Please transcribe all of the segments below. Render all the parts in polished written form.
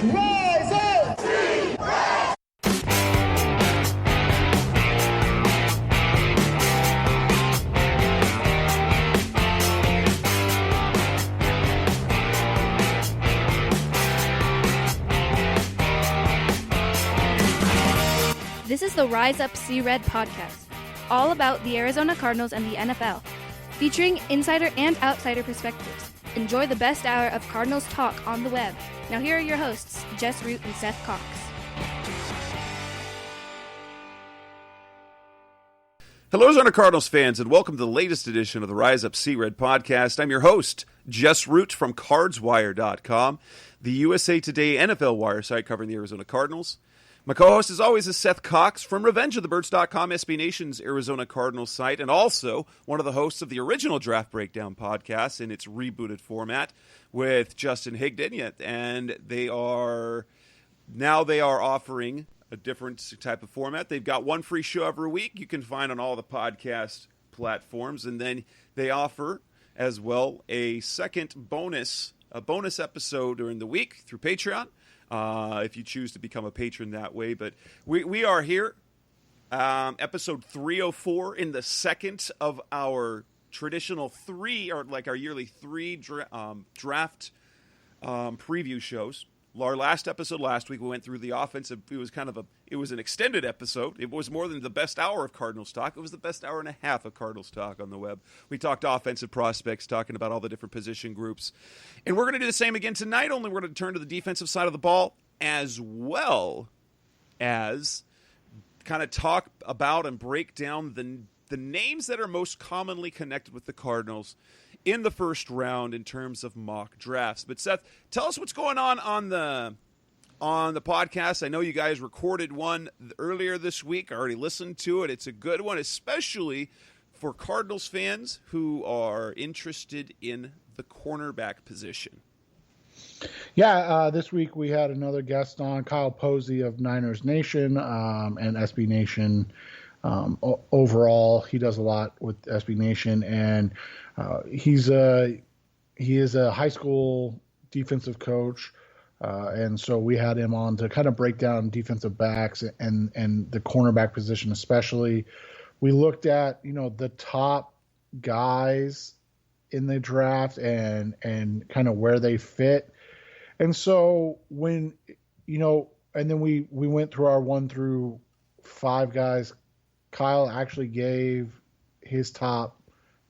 Rise up! This is the Rise Up See Red podcast, all about the Arizona Cardinals and the NFL, featuring insider and outsider perspectives. Enjoy the best hour of Cardinals talk on the web. Now here are your hosts, Jess Root and Seth Cox. Hello, Arizona Cardinals fans, and welcome to the latest edition of the Rise Up See Red podcast. I'm your host, Jess Root from CardsWire.com, the USA Today NFL Wire site covering the Arizona Cardinals. My co-host, as always, is Seth Cox from RevengeOfTheBirds.com, SB Nation's Arizona Cardinals site, and also one of the hosts of the original Draft Breakdown podcast in its rebooted format with Justin Higdon. And they are offering a different type of format. They've got one free show every week you can find on all the podcast platforms, and then they offer as well a bonus episode during the week through Patreon. If you choose to become a patron that way. But we are here, episode 304, in the second of our traditional our yearly three draft preview shows. Our last episode last week, we went through the offensive. It was an extended episode. It was more than the best hour of Cardinals talk. It was the best hour and a half of Cardinals talk on the web. We talked offensive prospects, talking about all the different position groups. And we're going to do the same again tonight, only we're going to turn to the defensive side of the ball, as well as kind of talk about and break down the names that are most commonly connected with the Cardinals in the first round in terms of mock drafts. But Seth, tell us what's going on the podcast. I know you guys recorded one earlier this week. I already listened to it. It's a good one, especially for Cardinals fans who are interested in the cornerback position. Yeah, this week we had another guest on, Kyle Posey of Niners Nation and SB Nation. Overall, he does a lot with SB Nation, and he is a high school defensive coach, and so we had him on to kind of break down defensive backs and the cornerback position especially. We looked at the top guys in the draft and kind of where they fit, and so when and then we went through our 1 through 5 guys. Kyle actually gave his top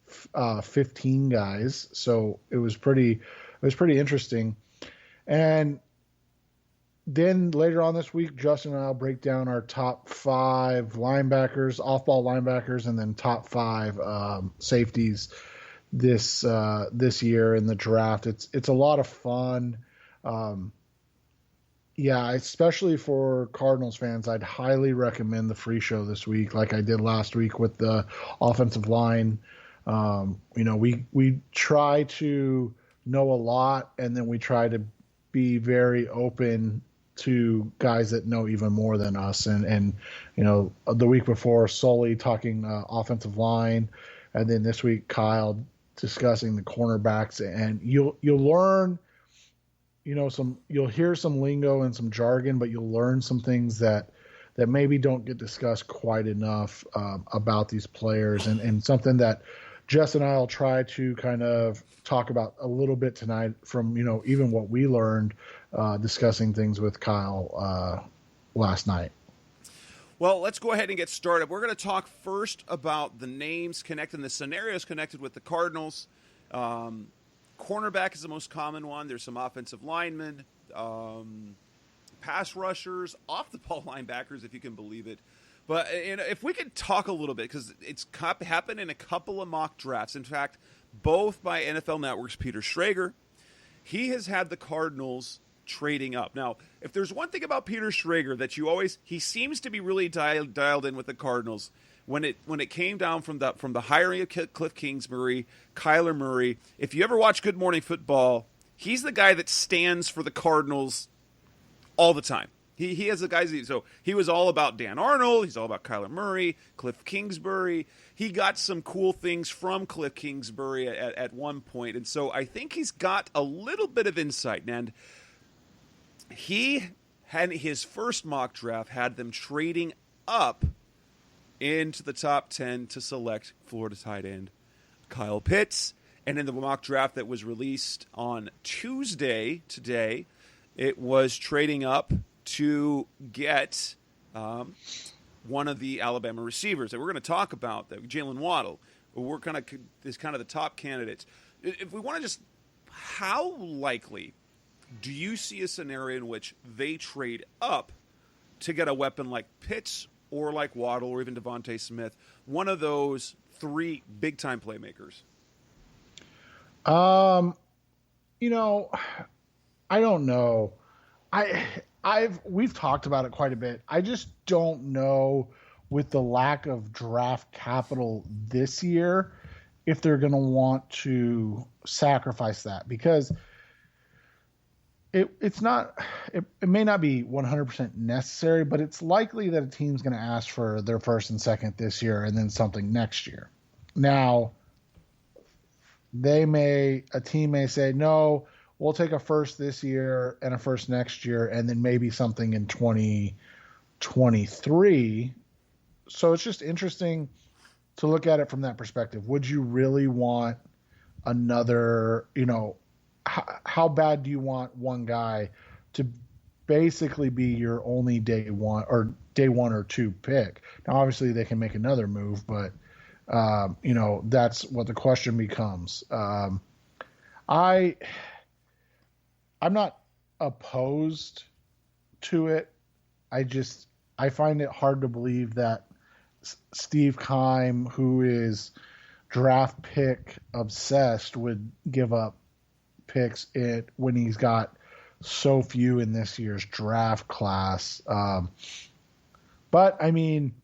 15 guys, so it was pretty interesting. And then later on this week, Justin and I'll break down our top 5 linebackers, off-ball linebackers, and then top 5 safeties this year in the draft. It's a lot of fun. Yeah, especially for Cardinals fans, I'd highly recommend the free show this week, like I did last week with the offensive line. We try to know a lot, and then we try to be very open to guys that know even more than us. And the week before, Sully talking offensive line, and then this week, Kyle discussing the cornerbacks, and you'll learn. You'll hear some lingo and some jargon, but you'll learn some things that maybe don't get discussed quite enough about these players, and something that Jess and I will try to kind of talk about a little bit tonight from even what we learned discussing things with Kyle last night. Well, let's go ahead and get started. We're going to talk first about the names connected, the scenarios connected with the Cardinals. Cornerback is the most common one. There's some offensive linemen, pass rushers, off-the-ball linebackers, if you can believe it. But if we could talk a little bit, because it's happened in a couple of mock drafts. In fact, both by NFL Network's Peter Schrager. He has had the Cardinals trading up. Now, if there's one thing about Peter Schrager that he seems to be really dialed in with the Cardinals. When it came down from the hiring of Cliff Kingsbury, Kyler Murray, if you ever watch Good Morning Football, he's the guy that stands for the Cardinals all the time. He has the guys. So he was all about Dan Arnold. He's all about Kyler Murray, Cliff Kingsbury. He got some cool things from Cliff Kingsbury at one point, and so I think he's got a little bit of insight. And he had his first mock draft had them trading up into the top 10 to select Florida tight end Kyle Pitts. And in the mock draft that was released on Tuesday, today, it was trading up to get one of the Alabama receivers that we're going to talk about, Jalen Waddle. We're kind of the top candidates. If we want to just, how likely do you see a scenario in which they trade up to get a weapon like Pitts or like Waddle or even Devontae Smith, one of those three big-time playmakers? I don't know. We've talked about it quite a bit. I just don't know, with the lack of draft capital this year, if they're going to want to sacrifice that, because it may not be 100% necessary, but it's likely that a team's going to ask for their first and second this year and then something next year. Now, a team may say, no, we'll take a first this year and a first next year, and then maybe something in 2023. So it's just interesting to look at it from that perspective. Would you really want another, how bad do you want one guy to basically be your only day one or two pick? Now, obviously they can make another move, but that's what the question becomes. I'm not opposed to it. I find it hard to believe that Steve Keim, who is draft pick obsessed, would give up picks when he's got so few in this year's draft class. But I mean,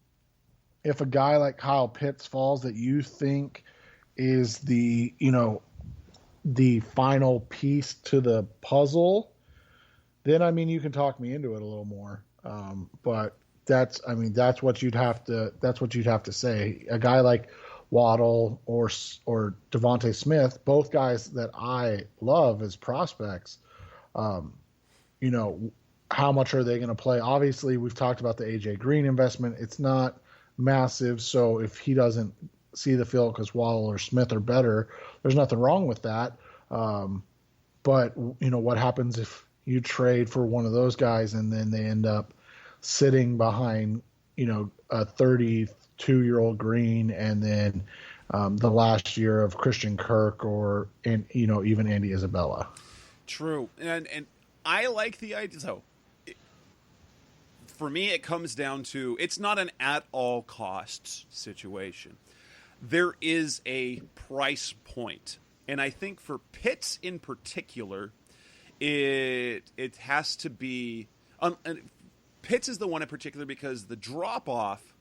if a guy like Kyle Pitts falls that you think is the final piece to the puzzle, then you can talk me into it a little more. But that's what you'd have to say. A guy like Waddle or Devontae Smith, both guys that I love as prospects, how much are they going to play? Obviously, we've talked about the AJ Green investment. It's not massive, so if he doesn't see the field because Waddle or Smith are better, there's nothing wrong with that. But what happens if you trade for one of those guys and then they end up sitting behind a 32-year-old Green and then the last year of Christian Kirk or even Andy Isabella? True, and I like the idea. So for me, it comes down to, it's not an at all costs situation. There is a price point. And I think for Pitts in particular, it has to be Pitts is the one in particular because the drop-off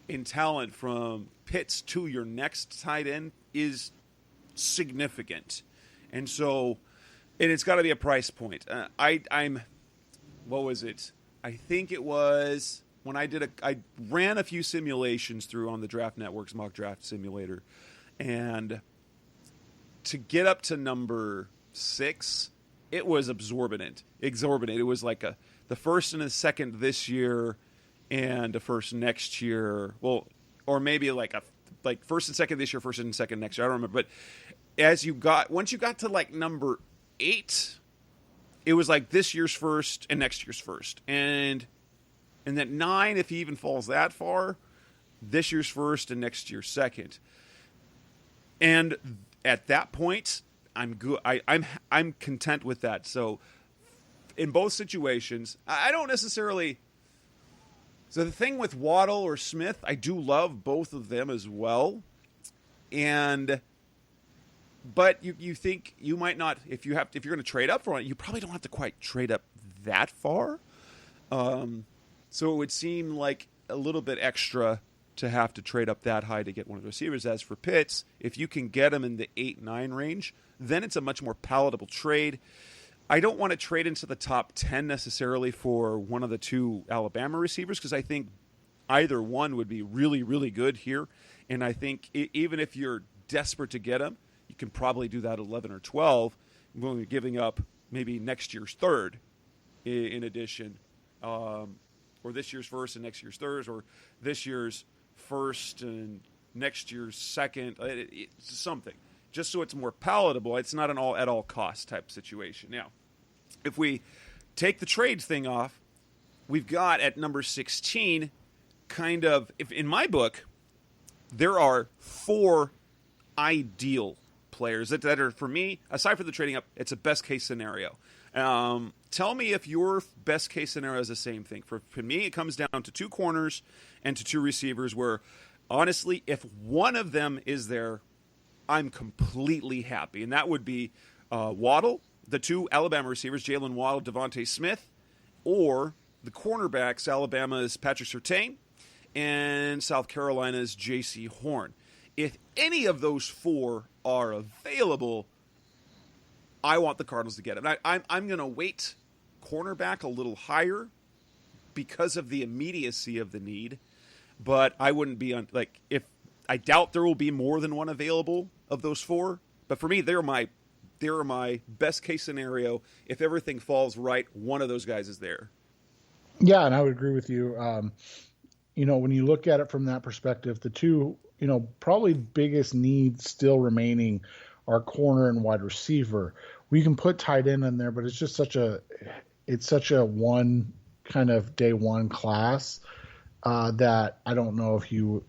in talent from Pitts to your next tight end is significant. And so, and it's got to be a price point. What was it? I think it was when I ran a few simulations through on the Draft Network's mock draft simulator, and to get up to number 6, it was exorbitant. It was like the first and the second this year, and the first next year. Well, or maybe like first and second this year, first and second next year. I don't remember. But once you got to like number 8, it was like this year's first and next year's first, and then 9, if he even falls that far, this year's first and next year's second. And at that point, I'm good. I'm content with that. So in both situations, I don't necessarily. So the thing with Waddle or Smith, I do love both of them as well, but you think you might not, if you're going to trade up for it, you probably don't have to quite trade up that far. So it would seem like a little bit extra to have to trade up that high to get one of the receivers. As for Pitts, if you can get him in the 8-9 range, then it's a much more palatable trade. I don't want to trade into the top 10 necessarily for one of the 2 Alabama receivers, because I think either one would be really, really good here. And I think even if you're desperate to get him, you can probably do that at 11 or 12, when you're giving up maybe next year's third in addition, or this year's first and next year's third, or this year's first and next year's second. It's something, just so it's more palatable. It's not an all at all cost type situation. Now, if we take the trade thing off, we've got at number 16, kind of, if in my book, there are 4 ideal players that are, for me, aside from the trading up, it's a best case scenario. Tell me if your best case scenario is the same thing. For me, it comes down to 2 corners and to 2 receivers where, honestly, if one of them is there, I'm completely happy. And that would be Waddle, the 2 Alabama receivers, Jalen Waddle, Devontae Smith, or the cornerbacks, Alabama's Patrick Surtain and South Carolina's J.C. Horn. If any of those 4 are available, I want the Cardinals to get it. I'm going to weight cornerback a little higher because of the immediacy of the need, but I wouldn't be on, like, if I doubt there will be more than one available of those 4, but for me, they're my best case scenario. If everything falls right, one of those guys is there. Yeah, and I would agree with you. When you look at it from that perspective, the 2, probably biggest needs still remaining are corner and wide receiver. We can put tight end in there, but it's just such a one kind of day one class that I don't know if you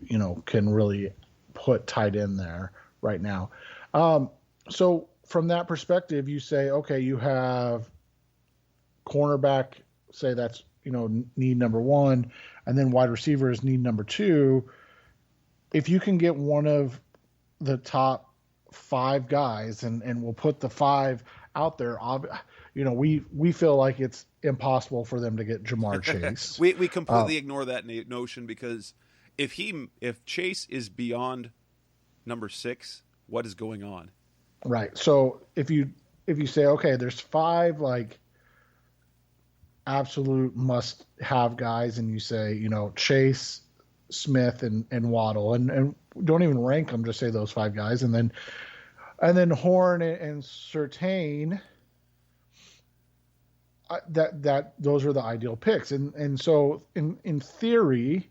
can really put tight end there right now. So from that perspective, you say, okay, you have cornerback, say that's, need number 1, and then wide receiver is need number 2. If you can get one of the top 5 guys, and we'll put the 5 out there, we feel like it's impossible for them to get Jamar Chase. we completely ignore that notion, because if Chase is beyond number 6, what is going on? Right. So if you say, okay, there's 5 like absolute must have guys, and you say, Chase, Smith, and Waddle, and don't even rank them, just say those 5 guys, and then Horn and Surtain, that those are the ideal picks. And so in theory,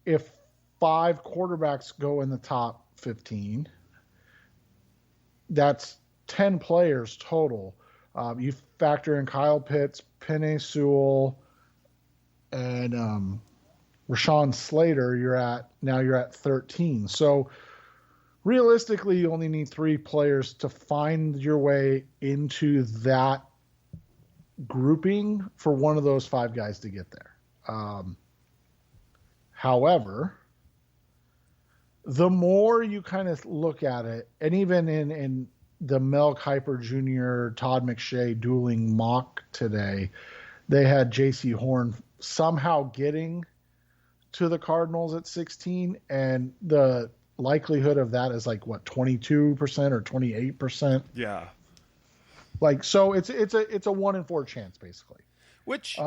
if 5 quarterbacks go in the top 15, that's 10 players total. You factor in Kyle Pitts, Penei Sewell, and Rashawn Slater, you're at 13. So realistically, you only need 3 players to find your way into that grouping for one of those 5 guys to get there. However, the more you kind of look at it, and even in the Mel Kiper Jr., Todd McShay dueling mock today, they had J.C. Horn somehow getting to the Cardinals at 16, and the likelihood of that is like, what, 22% or 28%? Yeah. Like, so it's a 1 in 4 chance, basically. Which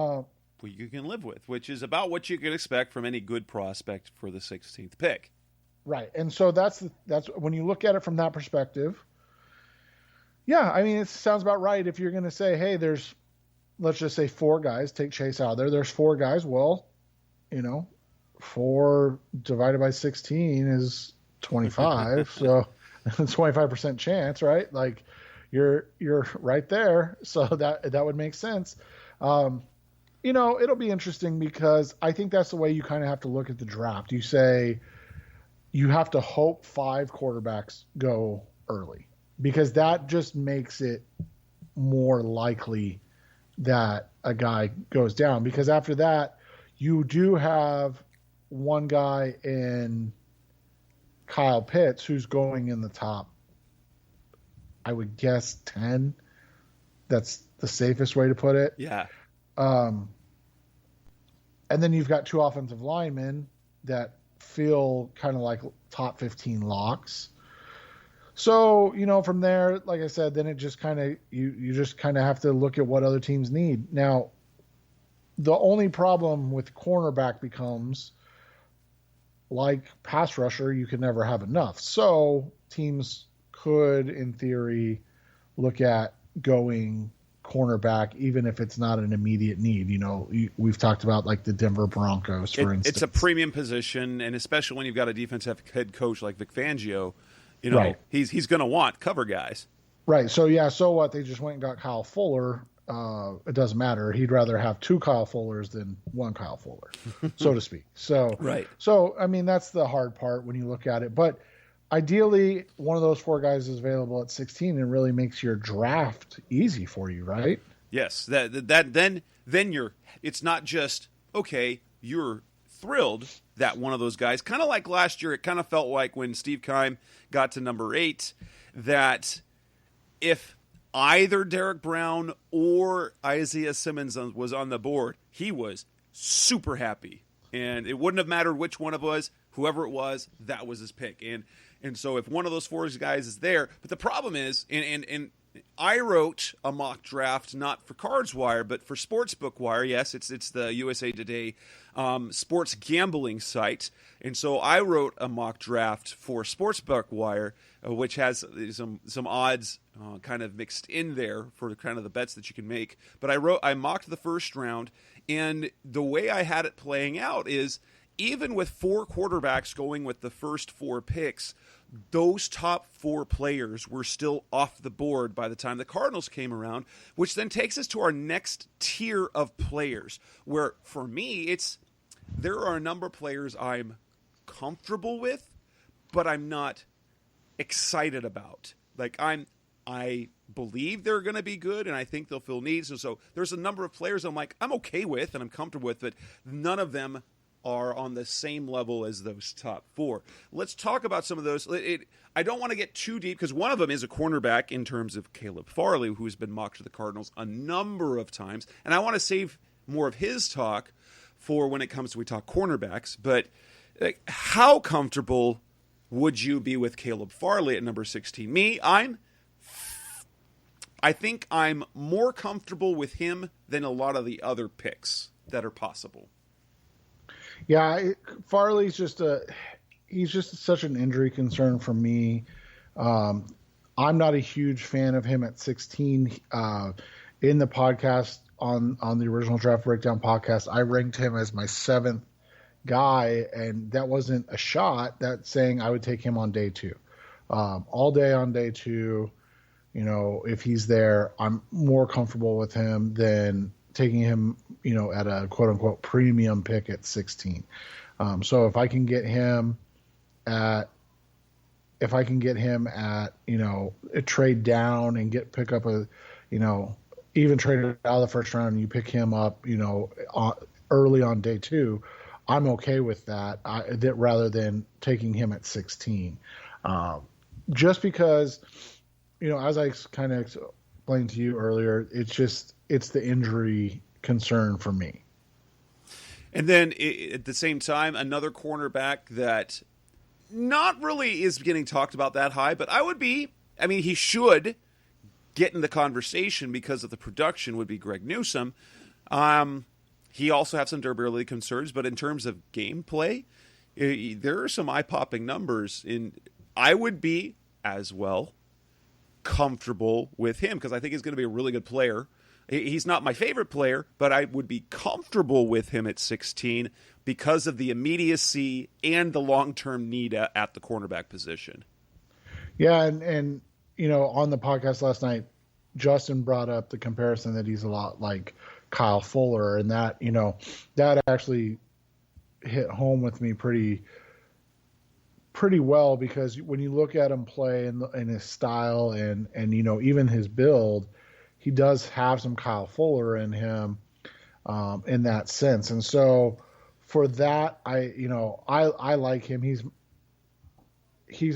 you can live with, which is about what you can expect from any good prospect for the 16th pick. Right. And so that's when you look at it from that perspective. Yeah, I mean, it sounds about right. If you're going to say, hey, let's just say 4 guys, take Chase out of there. There's 4 guys. Well, 4 divided by 16 is 25. So 25% chance, right? Like you're right there. So that would make sense. It'll be interesting, because I think that's the way you kind of have to look at the draft. You say you have to hope 5 quarterbacks go early, because that just makes it more likely that a guy goes down. Because after that, you do have one guy in Kyle Pitts who's going in the top, I would guess, 10. That's the safest way to put it. Yeah. And then you've got 2 offensive linemen that feel kind of like top 15 locks. So, from there, like I said, then it just kind of, you just kind of have to look at what other teams need. Now, the only problem with cornerback becomes, like pass rusher, you can never have enough. So teams could, in theory, look at going cornerback, even if it's not an immediate need. We've talked about like the Denver Broncos, for instance. It's a premium position, and especially when you've got a defensive head coach like Vic Fangio, right. he's going to want cover guys. Right. So what? They just went and got Kyle Fuller. It doesn't matter. He'd rather have two Kyle Fullers than one Kyle Fuller, so to speak. So, right. So, I mean, that's the hard part when you look at it. But ideally, one of those four guys is available at 16 and really makes your draft easy for you, right? Yes. Then it's not just, okay, you're thrilled that one of those guys, kind of like last year, it kind of felt like when Steve Keim got to number 8, that if either Derek Brown or Isaiah Simmons was on the board, he was super happy. And it wouldn't have mattered which one of us, whoever it was, that was his pick. And so if one of those four guys is there, but the problem is, and I wrote a mock draft not for Cards Wire, but for Sportsbook Wire. Yes, it's the USA Today sports gambling site, and so I wrote a mock draft for Sportsbook Wire, which has some odds kind of mixed in there for kind of the bets that you can make. But I mocked the first round, and the way I had it playing out is even with 4 quarterbacks going with the first 4 picks, those top 4 players were still off the board by the time the Cardinals came around, which then takes us to our next tier of players, where for me, there are a number of players I'm comfortable with, but I'm not excited about. Like I believe they're going to be good, and I think they'll fill needs. And so there's a number of players I'm okay with and I'm comfortable with, but none of them are on the same level as those top 4. Let's talk about some of those. I don't want to get too deep because one of them is a cornerback in terms of Caleb Farley, who's been mocked to the Cardinals a number of times. And I want to save more of his talk for when it comes to we talk cornerbacks. But how comfortable would you be with Caleb Farley at number 16? Me, I think I'm more comfortable with him than a lot of the other picks that are possible. Yeah, Farley's he's just such an injury concern for me. I'm not a huge fan of him at 16. In the podcast on the original Draft Breakdown podcast, I ranked him as my 7th guy, and that wasn't a shot. That's saying I would take him on day 2. All day on day 2, if he's there, I'm more comfortable with him than taking him, at a quote unquote premium pick at 16. So if I can get him at, a trade down and pick up even trade out of the first round and you pick him up, early on day 2, I'm okay with that. Rather than taking him at 16, just because, as I kind of explained to you earlier, it's the injury concern for me. And then at the same time, another cornerback that not really is getting talked about that high, but he should get in the conversation because of the production, would be Greg Newsome. He also has some durability concerns, but in terms of gameplay, there are some eye-popping numbers. I would be as well comfortable with him because I think he's going to be a really good player. He's not my favorite player, but I would be comfortable with him at 16 because of the immediacy and the long-term need at the cornerback position. Yeah, and on the podcast last night, Justin brought up the comparison that he's a lot like Kyle Fuller, and that that actually hit home with me pretty well, because when you look at him play and his style and even his build, he does have some Kyle Fuller in him in that sense. And so for that, I like him. He's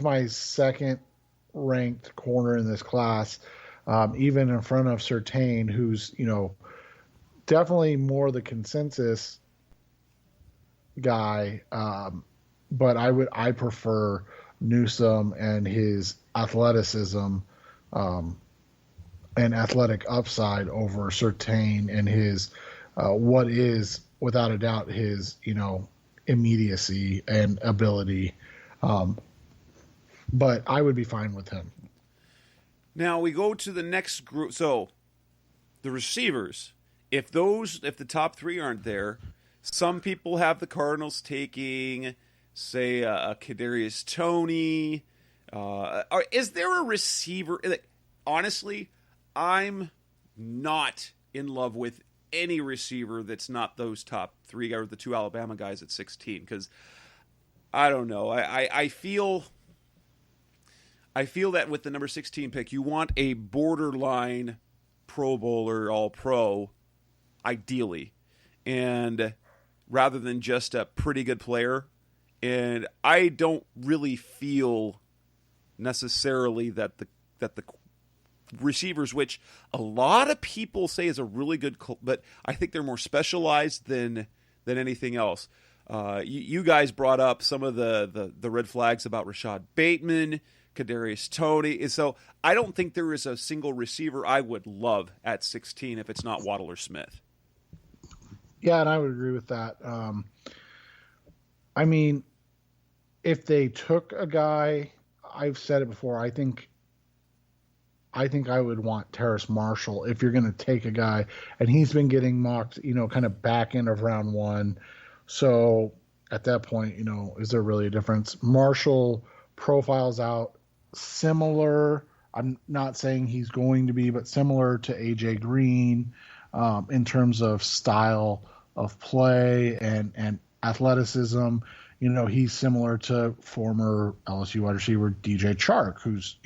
my 2nd ranked corner in this class, even in front of Surtain, who's, definitely more the consensus guy. But I prefer Newsome and his athleticism, and athletic upside over Surtain and his what is without a doubt his immediacy and ability. But I would be fine with him. Now we go to the next group. So the receivers, if the top three aren't there, some people have the Cardinals taking, say, a Kadarius Toney. Is there a receiver? Honestly, I'm not in love with any receiver that's not those top three or the two Alabama guys at 16, because I don't know. I feel that with the number 16 pick, you want a borderline Pro Bowler, All-Pro, ideally, and rather than just a pretty good player. And I don't really feel necessarily that the receivers, which a lot of people say is a really good, but I think they're more specialized than anything else. You guys brought up some of the red flags about Rashad Bateman, Kadarius Toney. So I don't think there is a single receiver I would love at 16 if it's not Waddle or Smith. Yeah, and I would agree with that. I mean, if they took a guy, I've said it before, I think I would want Terrace Marshall if you're going to take a guy, and he's been getting mocked, kind of back end of round one. So at that point, is there really a difference? Marshall profiles out similar. I'm not saying he's going to be, but similar to AJ Green in terms of style of play and athleticism. He's similar to former LSU wide receiver DJ Chark, who's,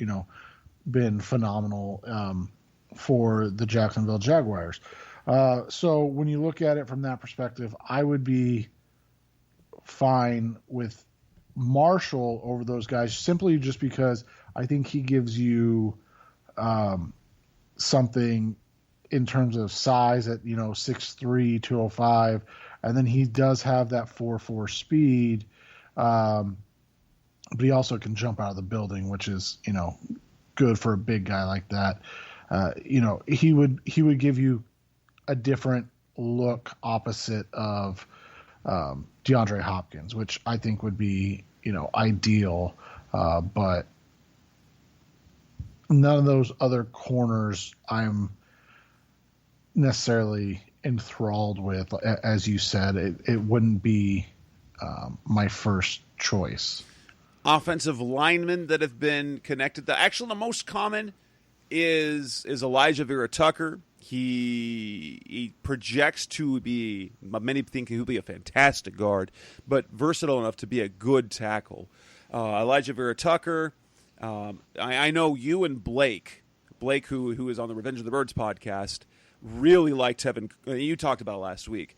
been phenomenal for the Jacksonville Jaguars. So when you look at it from that perspective, I would be fine with Marshall over those guys, simply just because I think he gives you something in terms of size at 6'3", 205, and then he does have that 4.4 speed, but he also can jump out of the building, which is good for a big guy like that. He would give you a different look opposite of DeAndre Hopkins, which I think would be ideal, but none of those other corners I'm necessarily enthralled with. As you said, it wouldn't be my first choice. Offensive linemen that have been connected. Actually, the most common is Elijah Vera Tucker. He projects to be, many think he'll be a fantastic guard, but versatile enough to be a good tackle. Elijah Vera Tucker. I know you and Blake, who is on the Revenge of the Birds podcast, really like Tevin. You talked about it last week.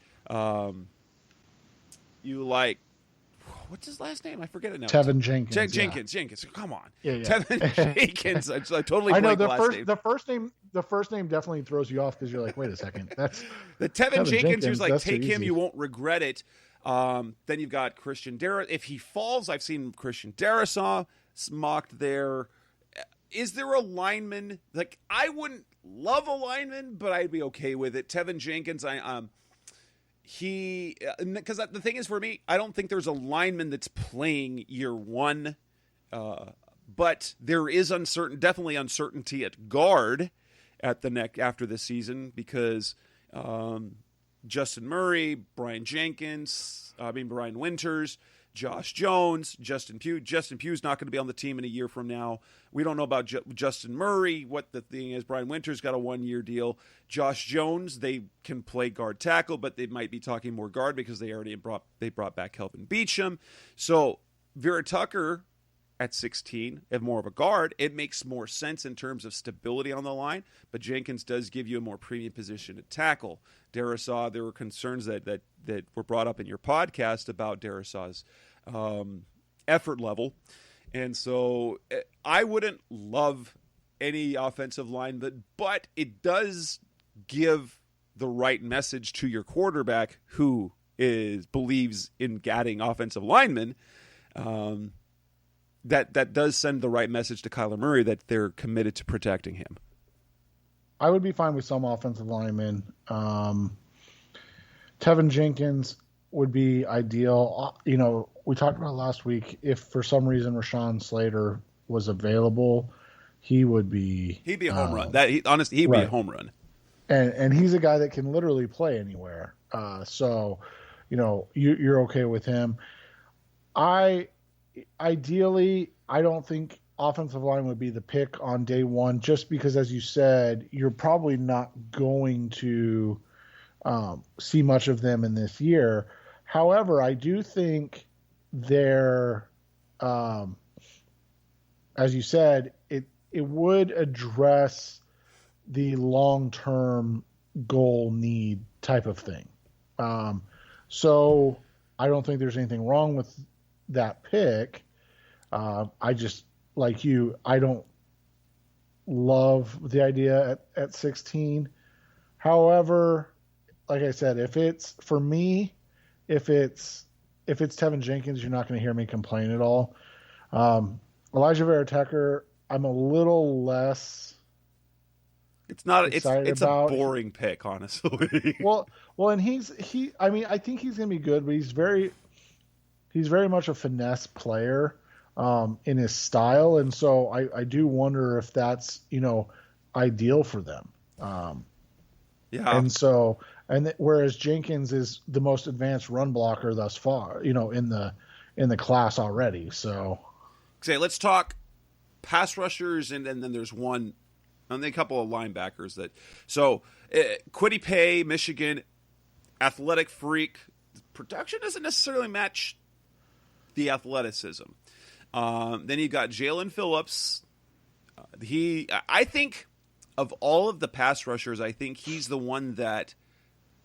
You like, what's his last name? I forget it now. Tevin Jenkins. Jenkins. Come on. Yeah. Tevin Jenkins. I totally I know blanked the first name. The first name definitely throws you off because you're like, wait a second, that's the Tevin Jenkins. You're like, that's take him, easy. you won't regret it. Then you've got Christian Darrisaw. If he falls, I've seen Christian Darrisaw mocked there. Is there a lineman? Like, I wouldn't love a lineman, but I'd be okay with it. Tevin Jenkins, because the thing is, for me, I don't think there's a lineman that's playing year one, but there is definitely uncertainty at guard at the neck after this season, because Justin Murray, Brian Winters, Josh Jones, Justin Pugh. Justin Pugh's not going to be on the team in a year from now. We don't know about Justin Murray. What the thing is, Brian Winters got a 1-year deal. Josh Jones, they can play guard tackle, but they might be talking more guard because they already brought back Kelvin Beachum. So Vera Tucker at 16, if more of a guard, it makes more sense in terms of stability on the line, but Jenkins does give you a more premium position at tackle. Darrisaw, there were concerns that were brought up in your podcast about Darrisaw's effort level, and so I wouldn't love any offensive line, but it does give the right message to your quarterback, who believes in adding offensive linemen. That does send the right message to Kyler Murray that they're committed to protecting him. I would be fine with some offensive linemen. Tevin Jenkins would be ideal. We talked about last week, if for some reason Rashawn Slater was available, he'd be a home run. He'd be a home run. and he's a guy that can literally play anywhere. So, you're okay with him. Ideally, I don't think offensive line would be the pick on day one, just because, as you said, you're probably not going to see much of them in this year. However, I do think they're, as you said, it would address the long-term goal need type of thing. So I don't think there's anything wrong with that pick. I just, like you, I don't love the idea at 16. However, like I said, if it's Tevin Jenkins, you're not going to hear me complain at all. Elijah Vera-Tucker, I'm a little less. It's not. It's a boring pick, honestly. well, and I mean, I think he's going to be good, but he's very much a finesse player in his style, and so I do wonder if that's ideal for them. Yeah. And so, whereas Jenkins is the most advanced run blocker thus far, in the class already. So, let's talk pass rushers, and then there's one. And then a couple of linebackers Kwity Paye, Michigan, athletic freak. Production doesn't necessarily match the athleticism. Then you've got Jalen Phillips. I think of all of the pass rushers, I think he's the one that.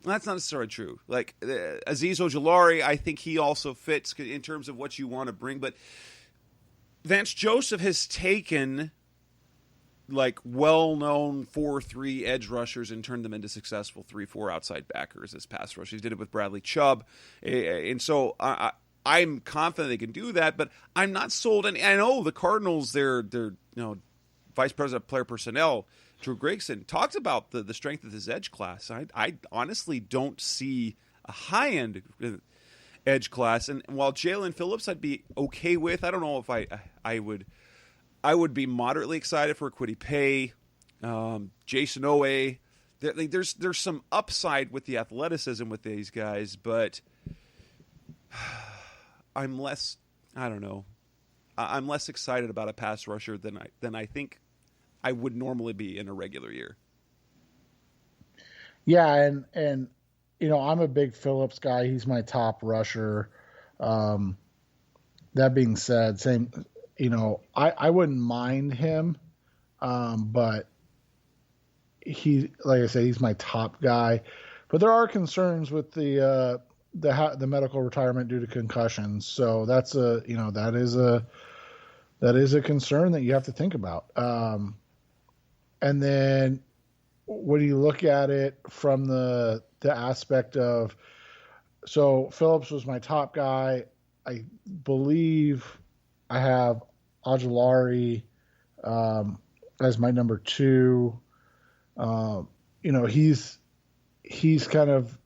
That's not necessarily true. Like Azeez Ojulari, I think he also fits in terms of what you want to bring. But Vance Joseph has taken like well-known 4-3 edge rushers and turned them into successful 3-4 outside backers as pass rushers. He did it with Bradley Chubb, and so I'm confident they can do that. But I'm not sold. And I know the Cardinals, their vice president of player personnel, Drew Gregson, talks about the strength of his edge class. I honestly don't see a high-end edge class. And while Jalen Phillips I'd be okay with, I don't know if I would be moderately excited for Kwity Paye, Jason Owe. There's some upside with the athleticism with these guys, but I'm less. I don't know. I'm less excited about a pass rusher than I think I would normally be in a regular year. Yeah, and I'm a big Phillips guy. He's my top rusher. That being said, same. I wouldn't mind him, but like I say, he's my top guy. But there are concerns with the medical retirement due to concussions. So that's that is a concern that you have to think about. And then when you look at it from the aspect of, so Phillips was my top guy. I believe I have Ojulari as my number 2. He's kind of,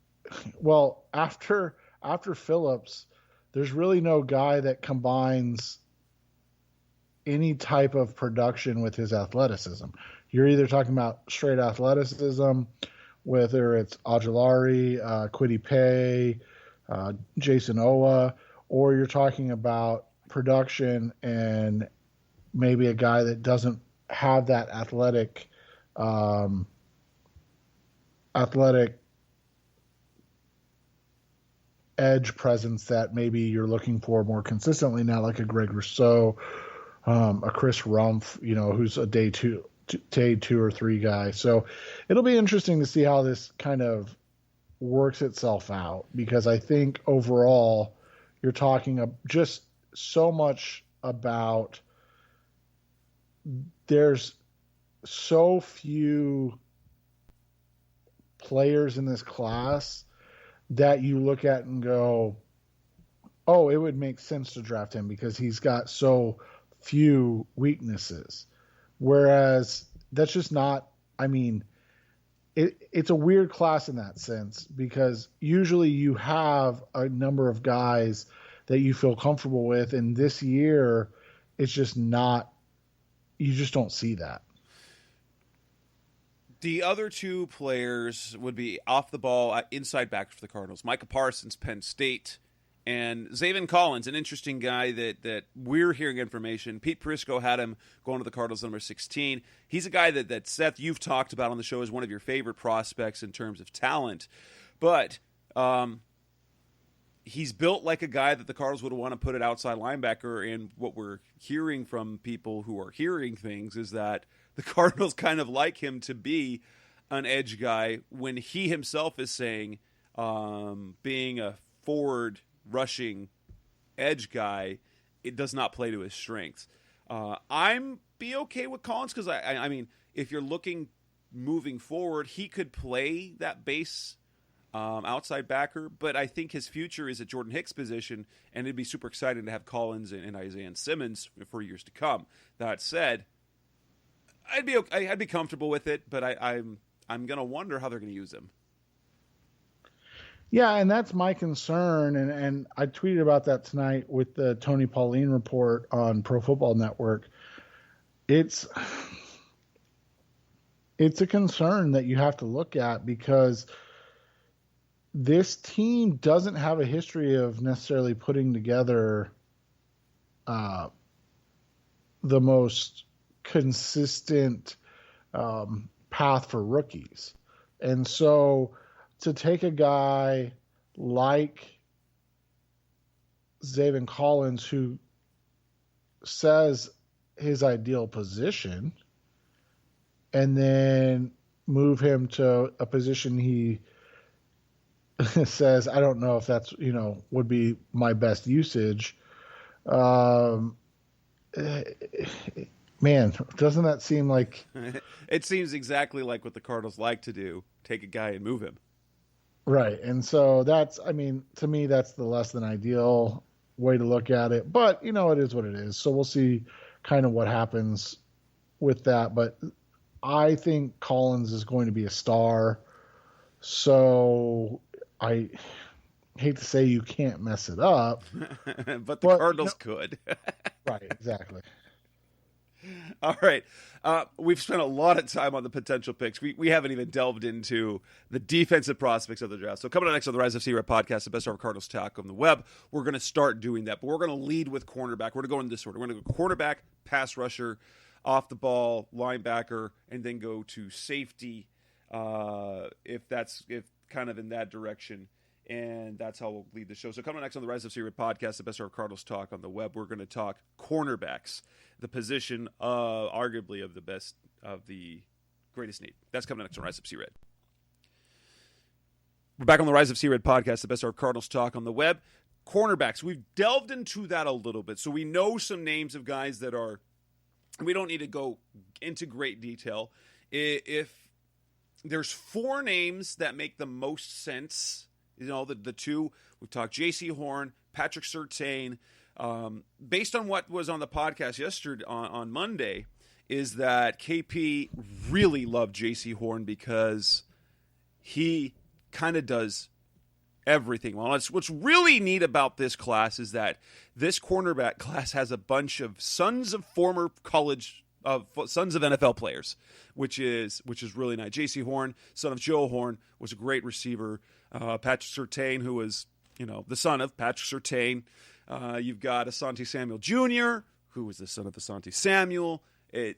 well, after Phillips, there's really no guy that combines any type of production with his athleticism. You're either talking about straight athleticism, whether it's Ojulari, Kwity Paye, Jason Owa, or you're talking about production and maybe a guy that doesn't have that athletic edge presence that maybe you're looking for more consistently now, like a Greg Rousseau, a Chris Rumph, who's a day 2 or 3 guy. So it'll be interesting to see how this kind of works itself out, because I think overall you're talking just so much about, there's so few players in this class that you look at and go, oh, it would make sense to draft him because he's got so few weaknesses. Whereas that's just not, it's a weird class in that sense, because usually you have a number of guys that you feel comfortable with, and this year it's just not, you just don't see that. The other two players would be off the ball, inside back for the Cardinals. Micah Parsons, Penn State, and Zaven Collins, an interesting guy that we're hearing information. Pete Prisco had him going to the Cardinals number 16. He's a guy that Seth, you've talked about on the show as one of your favorite prospects in terms of talent. But he's built like a guy that the Cardinals would want to put at outside linebacker, and what we're hearing from people who are hearing things is that the Cardinals kind of like him to be an edge guy when he himself is saying being a forward rushing edge guy, it does not play to his strengths. I'm be okay with Collins because, I mean, if you're looking moving forward, he could play that base outside backer, but I think his future is at Jordan Hicks' position, and it'd be super exciting to have Collins and Isaiah Simmons for years to come. That said, I'd be comfortable with it, but I'm gonna wonder how they're gonna use him. Yeah, and that's my concern, and I tweeted about that tonight with the Tony Pauline report on Pro Football Network. It's a concern that you have to look at because this team doesn't have a history of necessarily putting together the most consistent path for rookies. And so to take a guy like Zaven Collins, who says his ideal position, and then move him to a position he says, I don't know if that's, would be my best usage. Man, doesn't that seem like... It seems exactly like what the Cardinals like to do. Take a guy and move him. Right. And so that's, to me, that's the less than ideal way to look at it. But, it is what it is. So we'll see kind of what happens with that. But I think Collins is going to be a star. So I hate to say you can't mess it up. but the Cardinals could. Right, exactly. All right. We've spent a lot of time on the potential picks. We haven't even delved into the defensive prospects of the draft. So coming up next on the Rise of C-Red podcast, the best ever Cardinals talk on the web, we're going to start doing that. But we're going to lead with cornerback. We're going to go in this order. We're going to go cornerback, pass rusher, off the ball, linebacker, and then go to safety if kind of in that direction. And that's how we'll lead the show. So coming next on the Rise of C-Red podcast, the best ever Cardinals talk on the web, we're going to talk cornerbacks, the position arguably of the best of the greatest need. That's coming next on Rise of C-Red. We're back on the Rise of C-Red podcast, the best ever Cardinals talk on the web. Cornerbacks, we've delved into that a little bit. So we know some names of guys that are, we don't need to go into great detail. If there's four names that make the most sense, the two, we've talked J.C. Horn, Patrick Surtain. Based on what was on the podcast yesterday on Monday, is that KP really loved J.C. Horn because he kind of does everything well. What's really neat about this class is that this cornerback class has a bunch of sons of former sons of NFL players, which is really nice. J.C. Horn, son of Joe Horn, was a great receiver. Patrick Surtain, who was the son of Patrick Surtain. You've got Asante Samuel Jr., who was the son of Asante Samuel.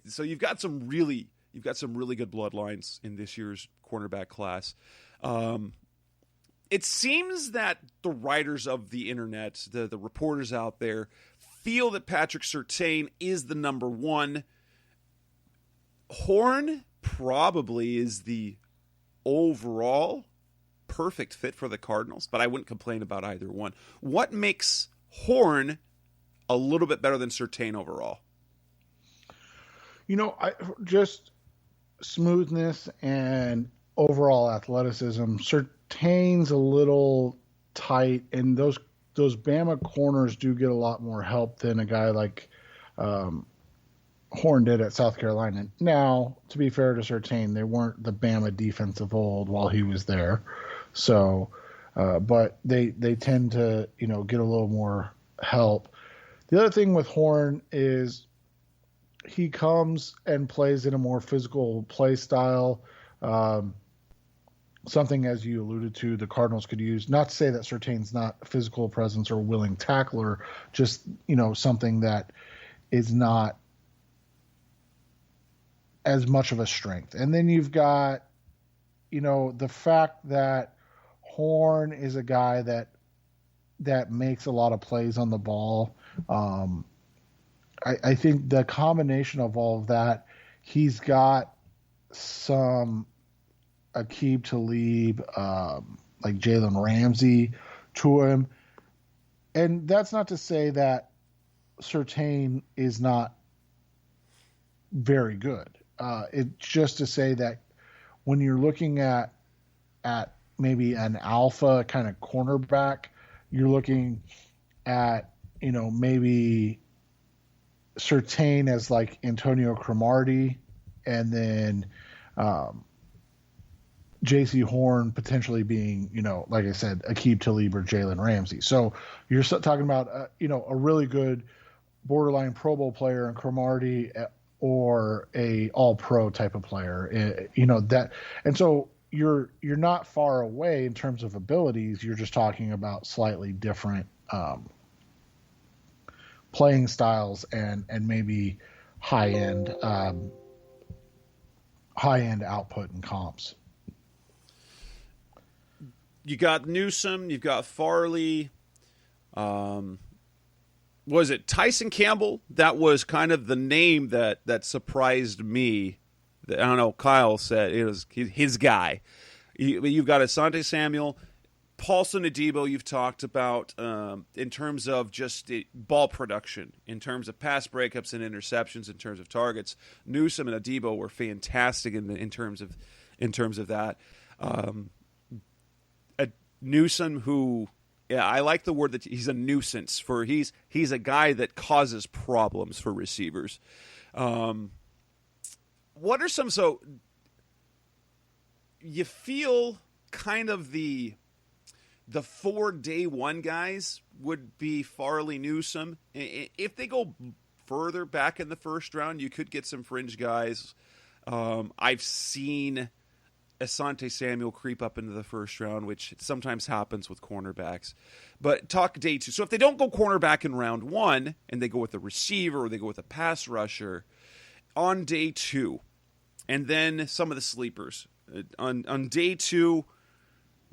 So you've got some really good bloodlines in this year's cornerback class. It seems that the writers of the internet, the reporters out there, feel that Patrick Surtain is the number one. Horn probably is the overall perfect fit for the Cardinals, but I wouldn't complain about either one. What makes Horn a little bit better than Surtain overall? I just smoothness and overall athleticism. Surtain's a little tight, and those Bama corners do get a lot more help than a guy like Horn did at South Carolina. Now, to be fair to Surtain, they weren't the Bama defense of old while he was there. So, but they tend to, get a little more help. The other thing with Horn is he comes and plays in a more physical play style. Something, as you alluded to, the Cardinals could use. Not to say that Surtain's not a physical presence or a willing tackler, just, something that is not as much of a strength. And then you've got, the fact that Horn is a guy that makes a lot of plays on the ball. I think the combination of all of that, he's got some Aqib Talib, like Jalen Ramsey to him. And that's not to say that Surtain is not very good. It's just to say that when you're looking at maybe an alpha kind of cornerback, you're looking at, maybe Surtain as like Antonio Cromartie, and then J.C. Horn potentially being, like I said, Aqib Talib or Jalen Ramsey. So you're talking about, a really good borderline Pro Bowl player in Cromartie, or a all-pro type of player, that. And so you're not far away in terms of abilities. You're just talking about slightly different playing styles and maybe high-end output and comps. You got Newsome, you've got Farley. Was it Tyson Campbell? That was kind of the name that surprised me. I don't know. Kyle said it was his guy. You've got Asante Samuel, Paulson Adebo. You've talked about in terms of just ball production, in terms of pass breakups and interceptions, in terms of targets. Newsome and Adebo were fantastic in terms of that. Newsome, who, yeah, I like the word that he's a nuisance for. He's a guy that causes problems for receivers. What are some, so you feel kind of the 4 day one guys would be Farley, Newsome. If they go further back in the first round, you could get some fringe guys. I've seen Asante Samuel creep up into the first round, which sometimes happens with cornerbacks. But talk day two. So if they don't go cornerback in round one and they go with a receiver or they go with a pass rusher on day two, and then some of the sleepers. On day two,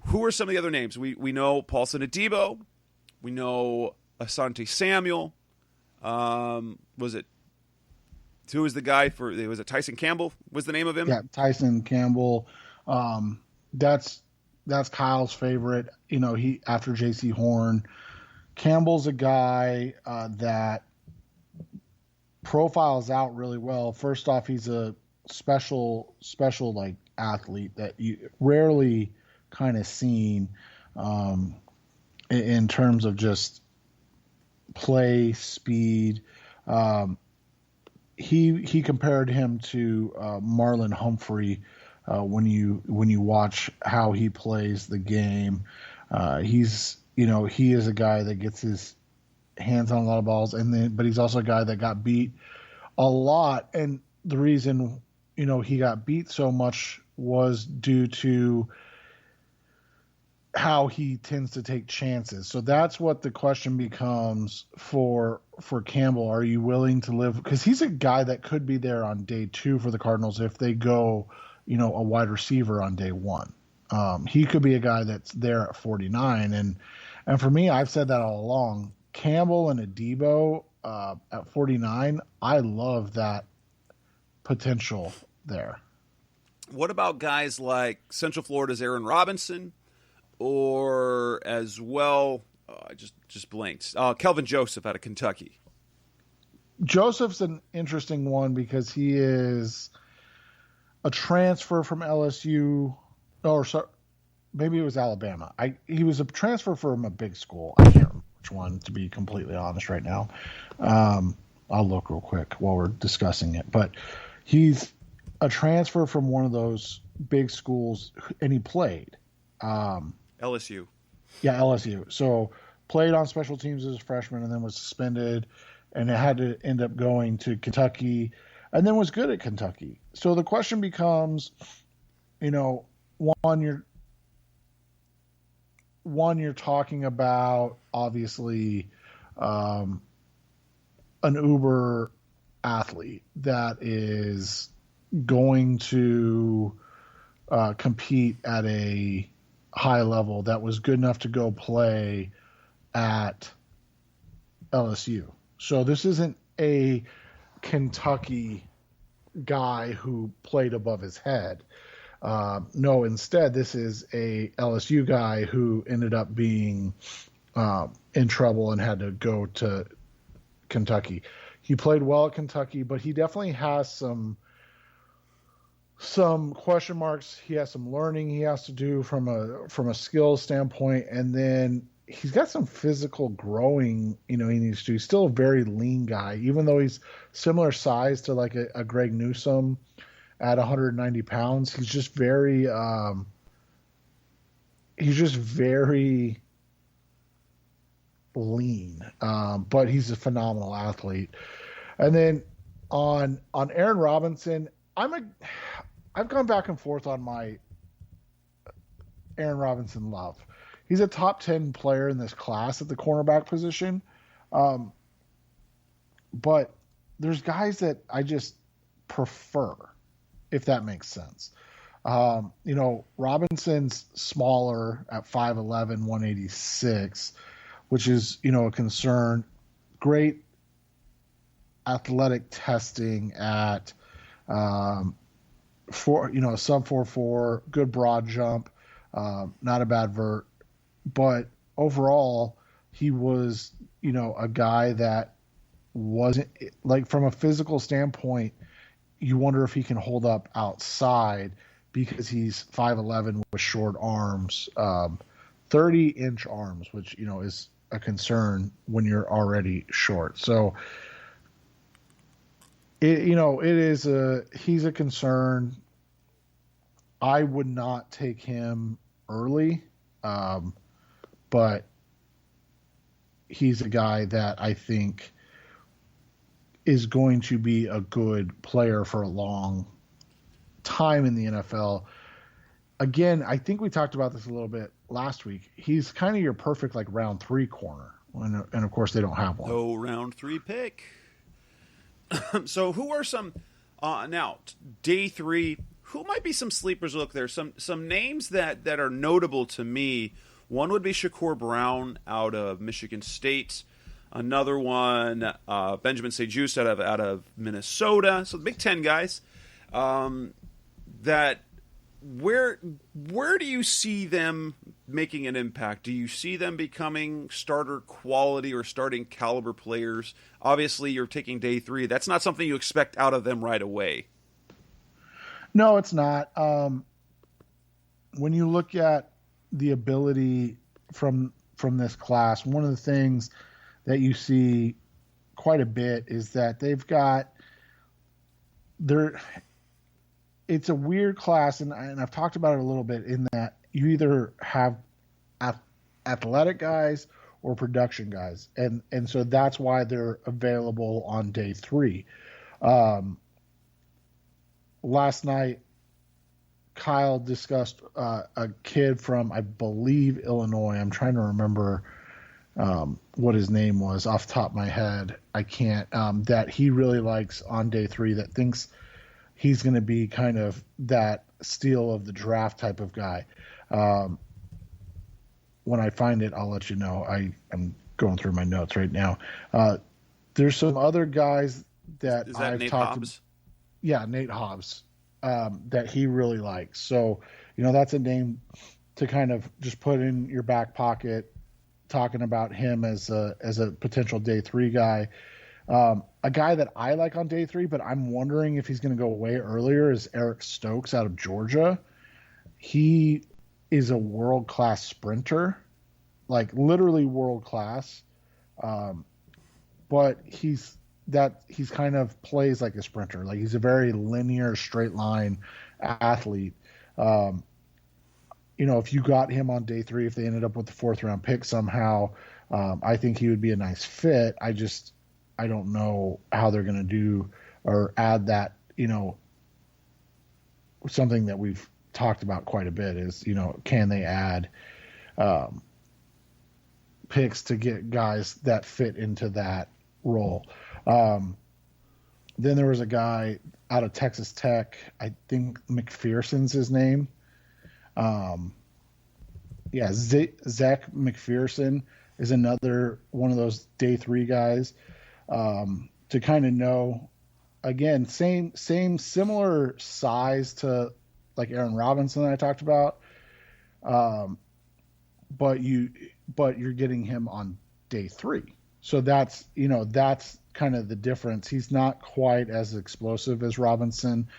who are some of the other names? We know Paulson Adebo. We know Asante Samuel. Was it? Who was the guy for? Was it Tyson Campbell? Was the name of him? Yeah, Tyson Campbell. That's Kyle's favorite. He after J.C. Horn. Campbell's a guy that profiles out really well. First off, he's a special like athlete that you rarely kind of seen in terms of just play speed. He compared him to Marlon Humphrey when you watch how he plays the game. He is a guy that gets his hands on a lot of balls, but he's also a guy that got beat a lot. And the reason he got beat so much was due to how he tends to take chances. So that's what the question becomes for Campbell. Are you willing to live? Because he's a guy that could be there on day two for the Cardinals if they go, a wide receiver on day one. He could be a guy that's there at 49. And for me, I've said that all along. Campbell and Adebo at 49, I love that potential there. What about guys like Central Florida's Aaron Robinson, or as well, I just blanked, Kelvin Joseph out of Kentucky? Joseph's an interesting one because he is a transfer from LSU, or sorry, maybe it was Alabama. He was a transfer from a big school. I can't remember which one, to be completely honest right now. I'll look real quick while we're discussing it. But he's a transfer from one of those big schools, and he played. LSU. Yeah, LSU. So played on special teams as a freshman and then was suspended, and it had to end up going to Kentucky, and then was good at Kentucky. So the question becomes, you know, one you're talking about obviously an uber athlete that is going to compete at a high level, that was good enough to go play at LSU. So this isn't a Kentucky guy who played above his head. No, instead, this is a LSU guy who ended up being in trouble and had to go to Kentucky. He played well at Kentucky, but he definitely has some question marks. He has some learning he has to do from a skills standpoint, and then he's got some physical growing, he needs to. He's still a very lean guy, even though he's similar size to like a Greg Newsome at 190 pounds. He's just very lean, but he's a phenomenal athlete. And then on Aaron Robinson, I've gone back and forth on my Aaron Robinson love. He's a top 10 player in this class at the cornerback position. But there's guys that I just prefer, if that makes sense. Robinson's smaller at 5'11", 186, which is, a concern. Great athletic testing at sub 4.4, good broad jump, not a bad vert. But overall, he was, a guy that wasn't, like, from a physical standpoint, you wonder if he can hold up outside because he's 5'11" with short arms, 30-inch arms, which, is a concern when you're already short. So, he's a concern. I would not take him early, but he's a guy that I think is going to be a good player for a long time in the NFL. Again, I think we talked about this a little bit last week. He's kind of your perfect round 3 corner, and of course they don't have one. No round 3 pick. So who are some now day 3? Who might be some sleepers? Look, there's some names that are notable to me. One would be Shakur Brown out of Michigan State. Another one, Benjamin St-Juste out of Minnesota. So the Big Ten guys. That where do you see them making an impact? Do you see them becoming starter quality or starting caliber players? Obviously, you're taking day 3. That's not something you expect out of them right away. No, it's not. When you look at the ability from this class, one of the things that you see quite a bit is that it's a weird class, and I've talked about it a little bit, in that you either have athletic guys or production guys, and so that's why they're available on day 3. Last night, Kyle discussed a kid from, I believe, Illinois. I'm trying to remember what his name was off the top of my head. I can't. That he really likes on day 3, that thinks he's going to be kind of that steal of the draft type of guy. When I find it, I'll let you know. I'm going through my notes right now. There's some other guys that I've Nate talked Hobbs? to. Yeah, Nate Hobbs, that he really likes. So, that's a name to kind of just put in your back pocket, talking about him as a potential day 3 guy. A guy that I like on day 3, but I'm wondering if he's going to go way earlier, is Eric Stokes out of Georgia. He is a world-class sprinter, like literally world-class. But he's kind of plays like a sprinter. Like, he's a very linear, straight line athlete. If you got him on day 3, if they ended up with the 4th round pick somehow, I think he would be a nice fit. I don't know how they're going to do or add that, something that we've talked about quite a bit is, can they add picks to get guys that fit into that role? Then there was a guy out of Texas Tech, I think McPherson's his name. Zach McPherson is another one of those day 3 guys to kind of know. Again, similar size to like Aaron Robinson that I talked about, but you're getting him on day 3. So that's kind of the difference. He's not quite as explosive as Robinson,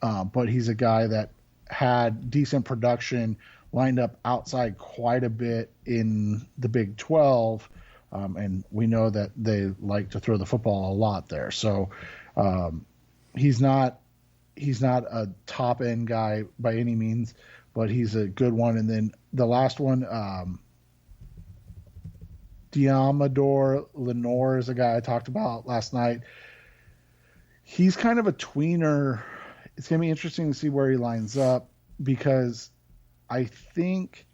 but he's a guy that had decent production, lined up outside quite a bit in the Big 12, and we know that they like to throw the football a lot there. So he's not a top end guy by any means, but he's a good one. And then the last one, Diamador Lenore is a guy I talked about last night. He's kind of a tweener. It's going to be interesting to see where he lines up, because I think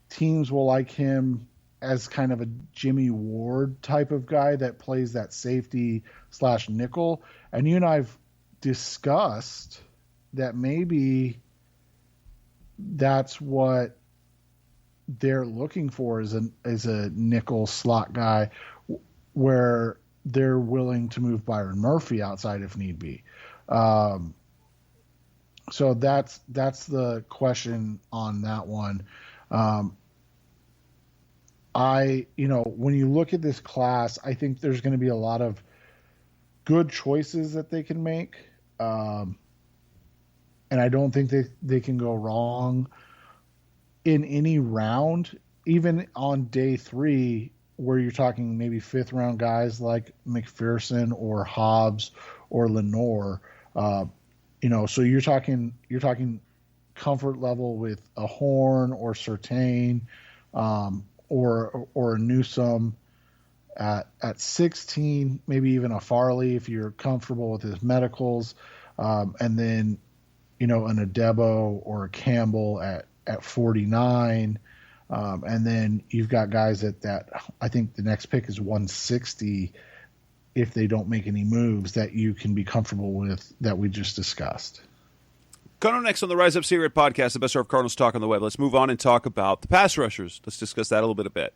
teams will like him as kind of a Jimmy Ward type of guy that plays that safety / nickel. And you and I've discussed that maybe that's what they're looking for is a nickel slot guy, where they're willing to move Byron Murphy outside if need be. So that's the question on that one. When you look at this class, I think there's going to be a lot of good choices that they can make. And I don't think they can go wrong in any round, even on day 3, where you're talking maybe 5th round guys like McPherson or Hobbs or Lenore. So you're talking comfort level with a Horn or Surtain, or a Newsome at 16, maybe even a Farley if you're comfortable with his medicals, and then an Adebo or a Campbell at 49, and then you've got guys at that. I think the next pick is 160. If they don't make any moves that you can be comfortable with that we just discussed. Coming up next on the Rise Up C-Red podcast, the best of Cardinals talk on the web. Let's move on and talk about the pass rushers. Let's discuss that a little bit.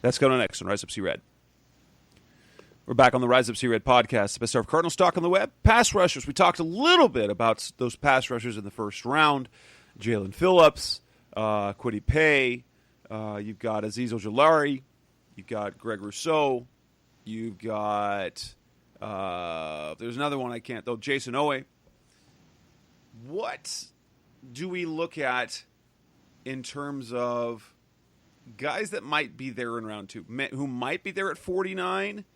That's coming up next on Rise Up C-Red. We're back on the Rise Up C-Red podcast, the best of Cardinals talk on the web. Pass rushers. We talked a little bit about those pass rushers in the first round. Jalen Phillips, Kwity Paye. You've got Azeez Ojulari. You've got Greg Rousseau. You've got, there's another one I can't, though, Jason Owe. What do we look at in terms of guys that might be there in round 2, who might be there at 49,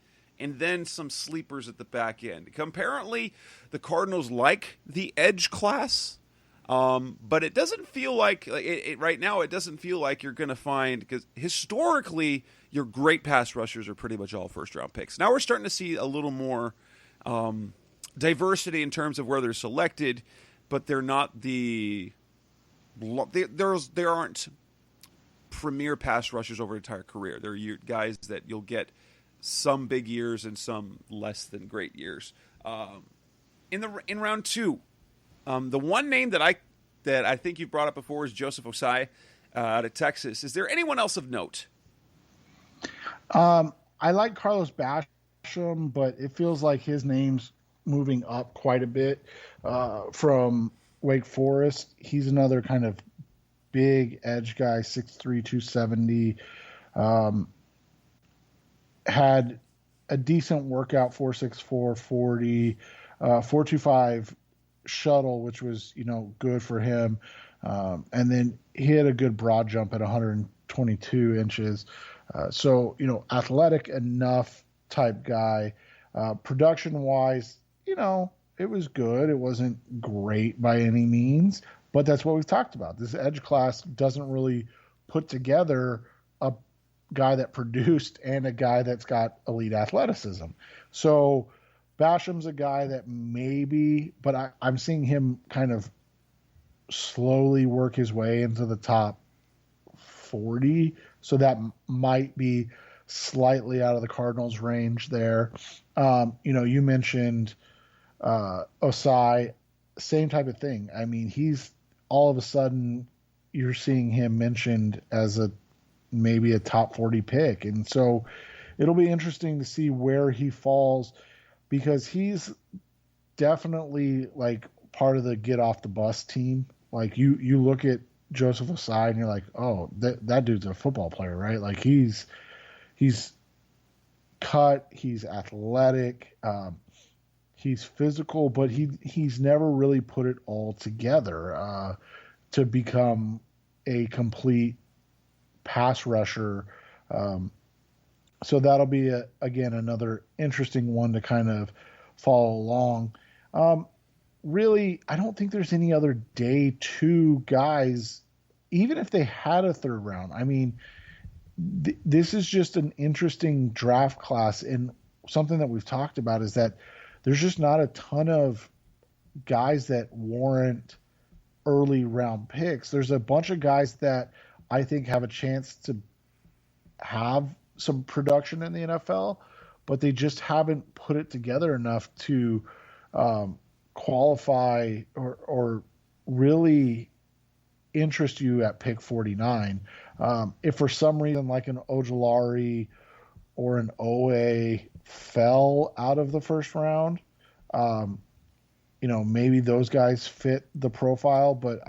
and then some sleepers at the back end? Apparently, the Cardinals like the edge class, but it doesn't feel like, right now, it doesn't feel like you're going to find, because historically, your great pass rushers are pretty much all first-round picks. Now we're starting to see a little more diversity in terms of where they're selected, but they're not there aren't premier pass rushers over an entire career. They're guys that you'll get some big years and some less than great years. In round 2, the one name that I think you've brought up before is Joseph Osai out of Texas. Is there anyone else of note? I like Carlos Basham, but it feels like his name's moving up quite a bit from Wake Forest. He's another kind of big edge guy, 6'3", 270. Had a decent workout, 4.64 40, 4.25 shuttle, which was good for him. And then he had a good broad jump at 122 inches. So athletic enough type guy. Production wise, it was good. It wasn't great by any means, but that's what we've talked about. This edge class doesn't really put together a guy that produced and a guy that's got elite athleticism. So Basham's a guy that maybe, but I'm seeing him kind of slowly work his way into the top 40. So that might be slightly out of the Cardinals' range there. You mentioned Osai, same type of thing. I mean, he's all of a sudden you're seeing him mentioned as maybe a top 40 pick. And so it'll be interesting to see where he falls, because he's definitely like part of the get off the bus team. Like you look at Joseph Osai and you're like, oh, that dude's a football player, right? Like he's cut, he's athletic, he's physical, but he's never really put it all together to become a complete pass rusher. So that'll be again another interesting one to kind of follow along. Really, I don't think there's any other day 2 guys, even if they had a 3rd round. I mean, this is just an interesting draft class, and something that we've talked about is that there's just not a ton of guys that warrant early round picks. There's a bunch of guys that I think have a chance to have some production in the NFL, but they just haven't put it together enough to qualify or really interest you at pick 49. If for some reason like an Ojulari or an Owe fell out of the 1st round, maybe those guys fit the profile, but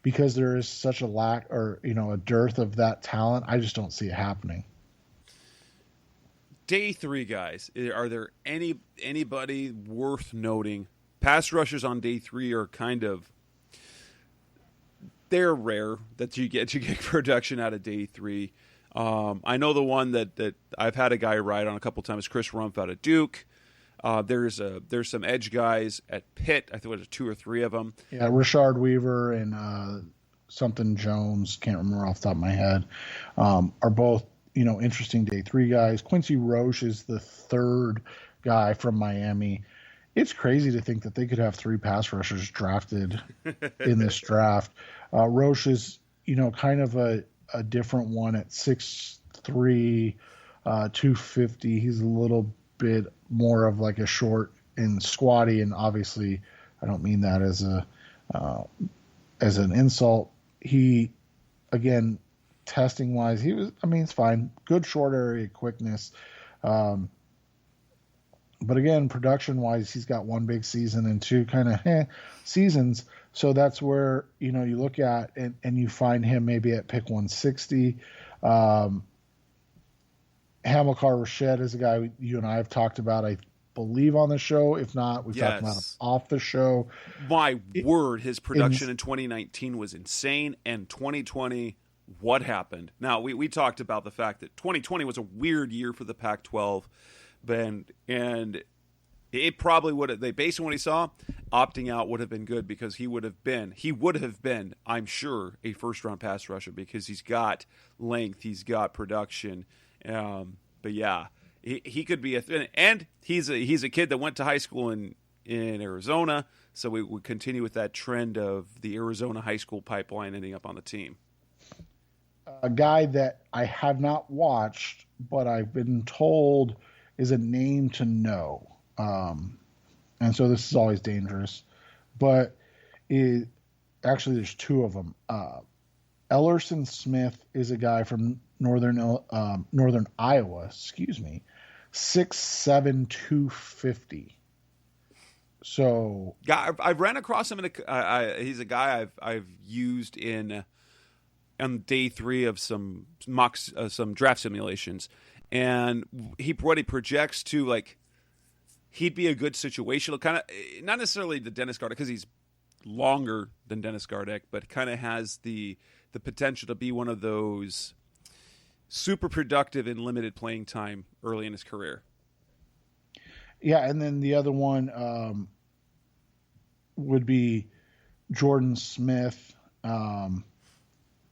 because there is such a lack or, a dearth of that talent, I just don't see it happening. Day 3 guys, are there anybody worth noting? Pass rushers on day 3 are they're rare that you get production out of day 3. I know the one that I've had a guy ride on a couple times, Chris Rumpf out of Duke. There's some edge guys at Pitt. I think there's 2 or 3 of them. Yeah, Rashard Weaver and something Jones, can't remember off the top of my head, are both interesting day 3 guys. Quincy Roche is the 3rd guy from Miami. It's crazy to think that they could have 3 pass rushers drafted in this draft. Roche is, kind of a different one at 6'3", 250. He's a little bit more of like a short and squatty, and obviously I don't mean that as an insult. He, again, testing wise, it's fine. Good short area quickness. But again, production wise, he's got 1 big season and 2 kind of seasons. So that's where, you look at and you find him maybe at pick 160. Hamilcar Rashed is a guy you and I have talked about, I believe, on the show. If not, we've talked about him off the show. My word, his production in 2019 was insane. And 2020, what happened? Now, we talked about the fact that 2020 was a weird year for the Pac-12. And it probably would have, based on what he saw, opting out would have been good, because he would have been, I'm sure, a 1st-round pass rusher, because he's got length, he's got production. But yeah, he could be and he's a kid that went to high school in Arizona, so we would continue with that trend of the Arizona high school pipeline ending up on the team. A guy that I have not watched, but I've been told is a name to know. And so this is always dangerous. But actually, there's 2 of them. Ellerson Smith is a guy from northern Iowa, 6'7", 250. So I've ran across him he's a guy I've used on day 3 of some mocks, some draft simulations. And what he projects to, like, he'd be a good situational kind of, not necessarily the Dennis Gardeck, because he's longer than Dennis Gardeck, but kind of has the potential to be one of those super productive in limited playing time early in his career. Yeah, and then the other one would be Jordan Smith,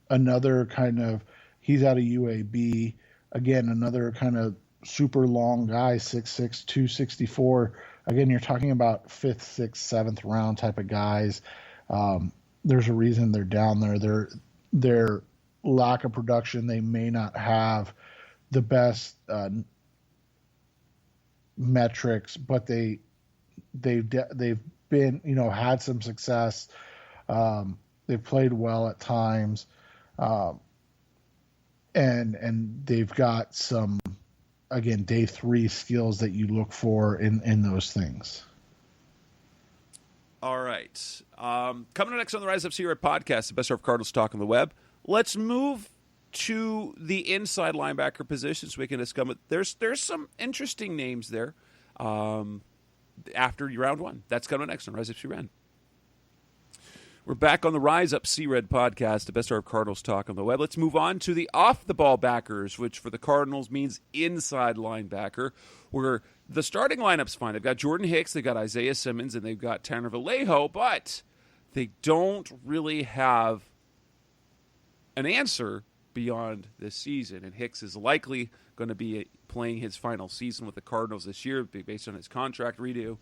another kind of, he's out of UAB. Again, another kind of super long guy, 6'6", 264. Again, you're talking about 5th, 6th, 7th round type of guys. there's a reason they're down there. Their lack of production, they may not have the best metrics, but they've been, had some success. They've played well at times, and they've got some, again, day 3 skills that you look for in those things. All right. Coming up next on the Rise Up C Red podcast, the best of Cardinals talk on the web. Let's move to the inside linebacker position so we can discuss it. There's some interesting names there after round 1. That's coming next on Rise Up C Red. We're back on the Rise Up C Red podcast, the best of Cardinals talk on the web. Let's move on to the off-the-ball backers, which for the Cardinals means inside linebacker, where the starting lineup's fine. They've got Jordan Hicks, they've got Isaiah Simmons, and they've got Tanner Vallejo, but they don't really have an answer beyond this season. And Hicks is likely going to be playing his final season with the Cardinals this year based on his contract redo.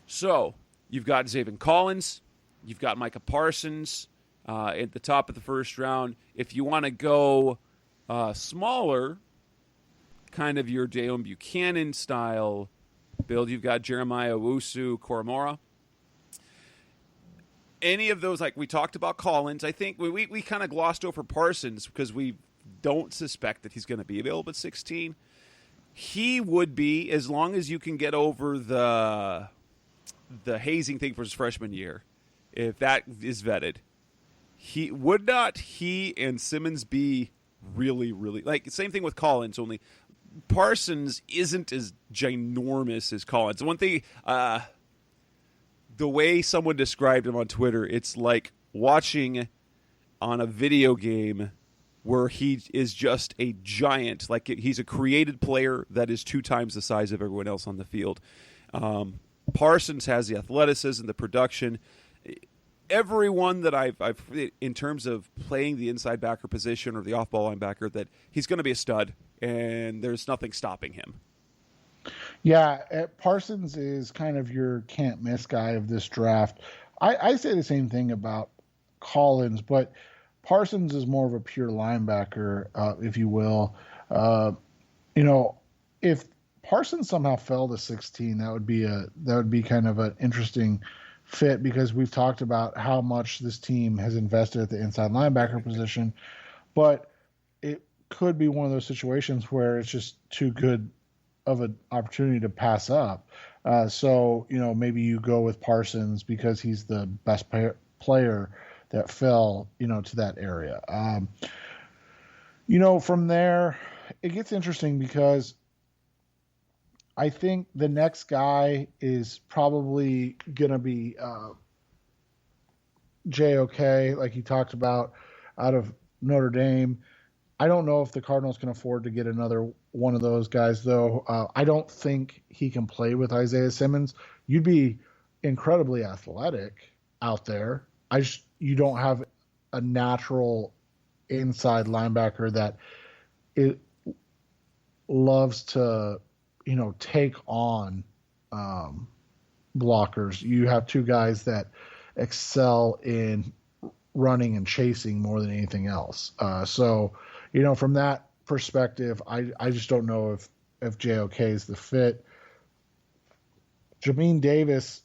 So you've got Zaven Collins, you've got Micah Parsons at the top of the first round. If you want to go smaller, kind of your Deon Buchanan style build, you've got Jeremiah Owusu-Koramoah. Any of those, like we talked about Collins, I think we kind of glossed over Parsons because we don't suspect that he's going to be available at 16. He would be, as long as you can get over the hazing thing for his freshman year. If that is vetted, he and Simmons be really, really, like, same thing with Collins, only Parsons isn't as ginormous as Collins. One thing, the way someone described him on Twitter, it's like watching on a video game where he is just a giant. Like, he's a created player that is 2 times the size of everyone else on the field. Parsons has the athleticism, the production. Everyone that I've in terms of playing the inside backer position or the off-ball linebacker, that he's going to be a stud, and there's nothing stopping him. Yeah, Parsons is kind of your can't-miss guy of this draft. I say the same thing about Collins, but Parsons is more of a pure linebacker, if you will. If Parsons somehow fell to 16, that would be kind of an interesting fit, because we've talked about how much this team has invested at the inside linebacker position, but it could be one of those situations where it's just too good of an opportunity to pass up. So maybe you go with Parsons because he's the best player that fell, to that area. From there, it gets interesting because I think the next guy is probably going to be JOK, like he talked about, out of Notre Dame. I don't know if the Cardinals can afford to get another one of those guys, though. I don't think he can play with Isaiah Simmons. You'd be incredibly athletic out there. You don't have a natural inside linebacker that it loves to take on blockers. You have 2 guys that excel in running and chasing more than anything else. So from that perspective, I just don't know if JOK is the fit. Jamin Davis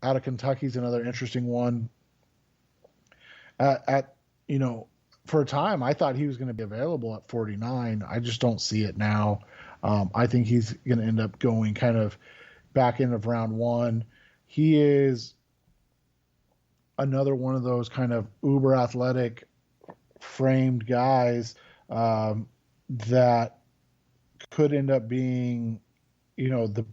out of Kentucky is another interesting one. For a time, I thought he was going to be available at 49. I just don't see it now. I think he's going to end up going kind of back end of round 1. He is another one of those kind of uber athletic framed guys that could end up being, the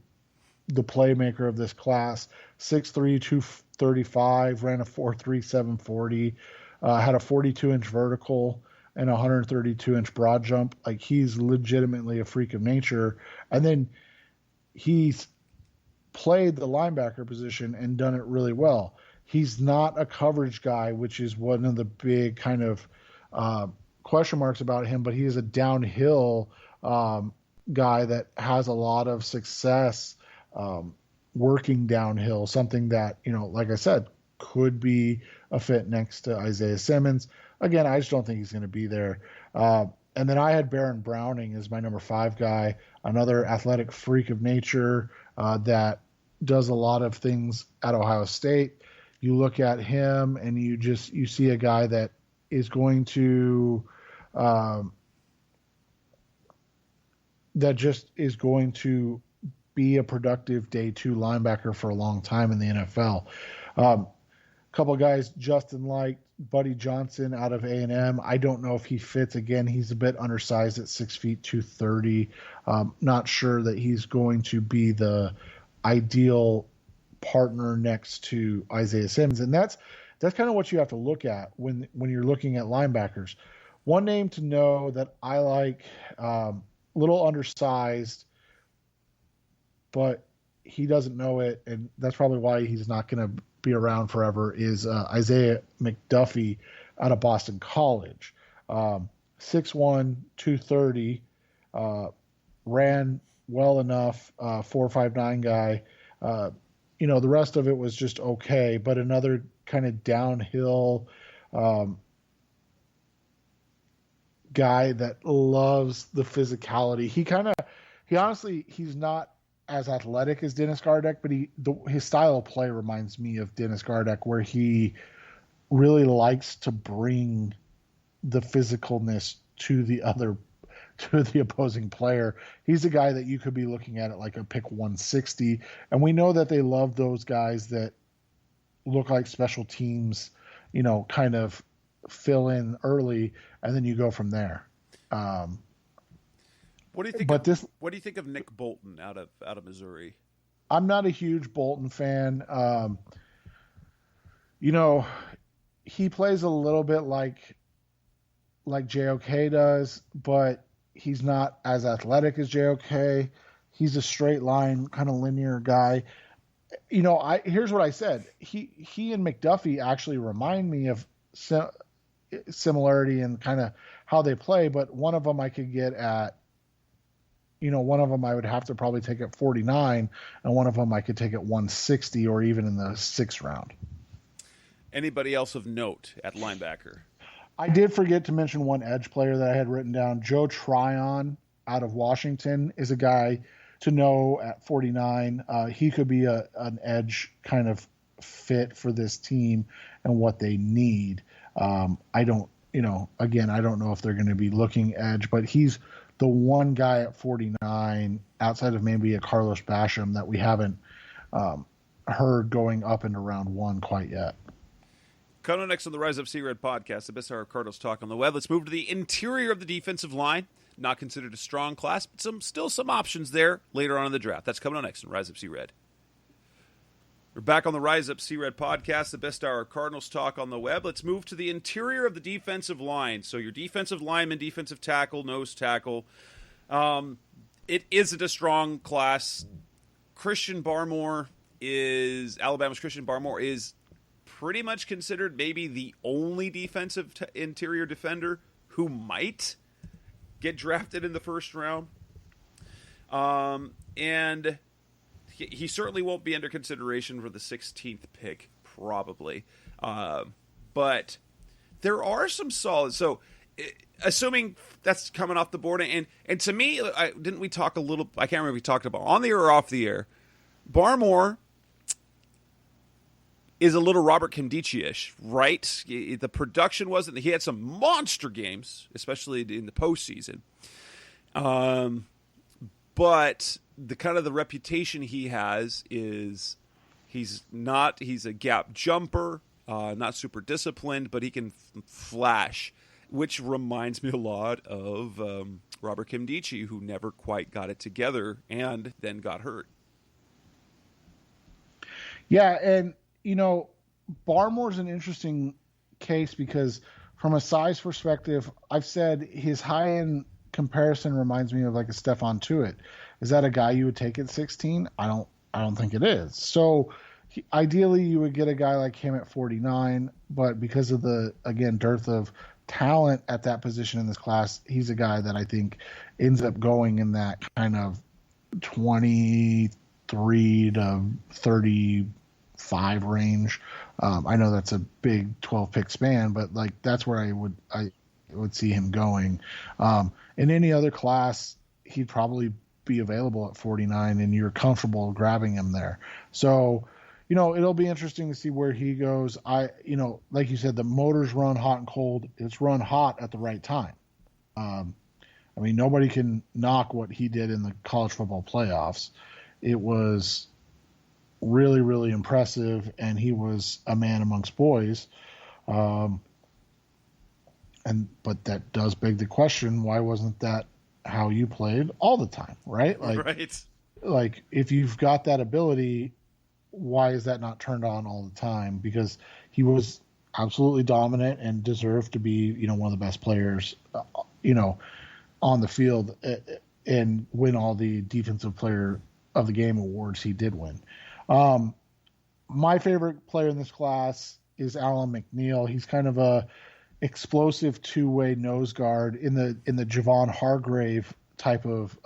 playmaker of this class. 6'3", 235, ran a 4.3, 740, had a 42-inch vertical and a 132-inch broad jump. Like, he's legitimately a freak of nature. And then he's played the linebacker position and done it really well. He's not a coverage guy, which is one of the big kind of question marks about him, but he is a downhill guy that has a lot of success working downhill, something that, like I said, could be a fit next to Isaiah Simmons. Again, I just don't think he's going to be there. And then I had Baron Browning as my number 5 guy, another athletic freak of nature that does a lot of things at Ohio State. You look at him and you see a guy that is going to be a productive day 2 linebacker for a long time in the NFL. Couple guys, Justin Light, Buddy Johnson out of A&M. I don't know if he fits. Again, he's a bit undersized at 6 feet, 230. Not sure that he's going to be the ideal partner next to Isaiah Simmons. And that's kind of what you have to look at when you're looking at linebackers. One name to know that I like, little undersized, but he doesn't know it, and that's probably why he's not going to be around forever, is Isaiah McDuffie out of Boston College. 6'1", 230, ran well enough, 4.59 guy. The rest of it was just okay, but another kind of downhill guy that loves the physicality. He's not as athletic as Dennis Gardeck, but his style of play reminds me of Dennis Gardeck, where he really likes to bring the physicalness to the opposing player. He's a guy that you could be looking at like a pick 160, and we know that they love those guys that look like special teams, kind of fill in early, and then you go from there. What do you think of Nick Bolton out of Missouri? I'm not a huge Bolton fan. He plays a little bit like JOK does, but he's not as athletic as JOK. He's a straight line, kind of linear guy. Here's what I said. He and McDuffie actually remind me of similarity in kind of how they play, but one of them I could get at, one of them I would have to probably take at 49, and one of them I could take at 160 or even in the 6th round. Anybody else of note at linebacker? I did forget to mention one edge player that I had written down. Joe Tryon out of Washington is a guy to know at 49. He could be an edge kind of fit for this team and what they need. I don't know if they're going to be looking edge, but he's the one guy at 49 outside of maybe a Carlos Basham that we haven't heard going up into round 1 quite yet. Coming next on the Rise Up Sea Red podcast, the best hour of Cardinals talk on the web. Let's move to the interior of the defensive line. Not considered a strong class, but still some options there later on in the draft. That's coming on next on Rise Up Sea Red. We're back on the Rise Up Sea Red podcast, the best hour of Cardinals talk on the web. Let's move to the interior of the defensive line. So your defensive lineman, defensive tackle, nose tackle. It isn't a strong class. Alabama's Christian Barmore is pretty much considered maybe the only defensive interior defender who might get drafted in the 1st round. And he certainly won't be under consideration for the 16th pick, probably. But there are some solid. So, assuming that's coming off the board, and to me, didn't we talk a little? I can't remember if we talked about on the air or off the air. Barmore is a little Robert Kimdichie-ish, right? The production wasn't. He had some monster games, especially in the postseason. But the kind of the reputation he has is he's a gap jumper, not super disciplined, but he can flash, which reminds me a lot of Robert Kimdichie, who never quite got it together and then got hurt. Yeah, and Barmore's an interesting case because from a size perspective, I've said his high-end comparison reminds me of like a Stephon Tuitt. Is that a guy you would take at 16? I don't think it is. So ideally you would get a guy like him at 49, but because of the, again, dearth of talent at that position in this class, he's a guy that I think ends up going in that kind of 23 to 35 range. I know that's a big 12 pick span, but like that's where I would see him going. In any other class, he'd probably be available at 49, and you're comfortable grabbing him there. So, it'll be interesting to see where he goes. Like you said, the motors run hot and cold. It's run hot at the right time. Nobody can knock what he did in the college football playoffs. It was really, really impressive, and he was a man amongst boys. But that does beg the question: why wasn't that how you played all the time, right? Right. Like if you've got that ability, why is that not turned on all the time? Because he was absolutely dominant and deserved to be, one of the best players, on the field and win all the defensive player of the game awards he did win. My favorite player in this class is Alan McNeil. He's kind of a explosive two-way nose guard in the Javon Hargrave type of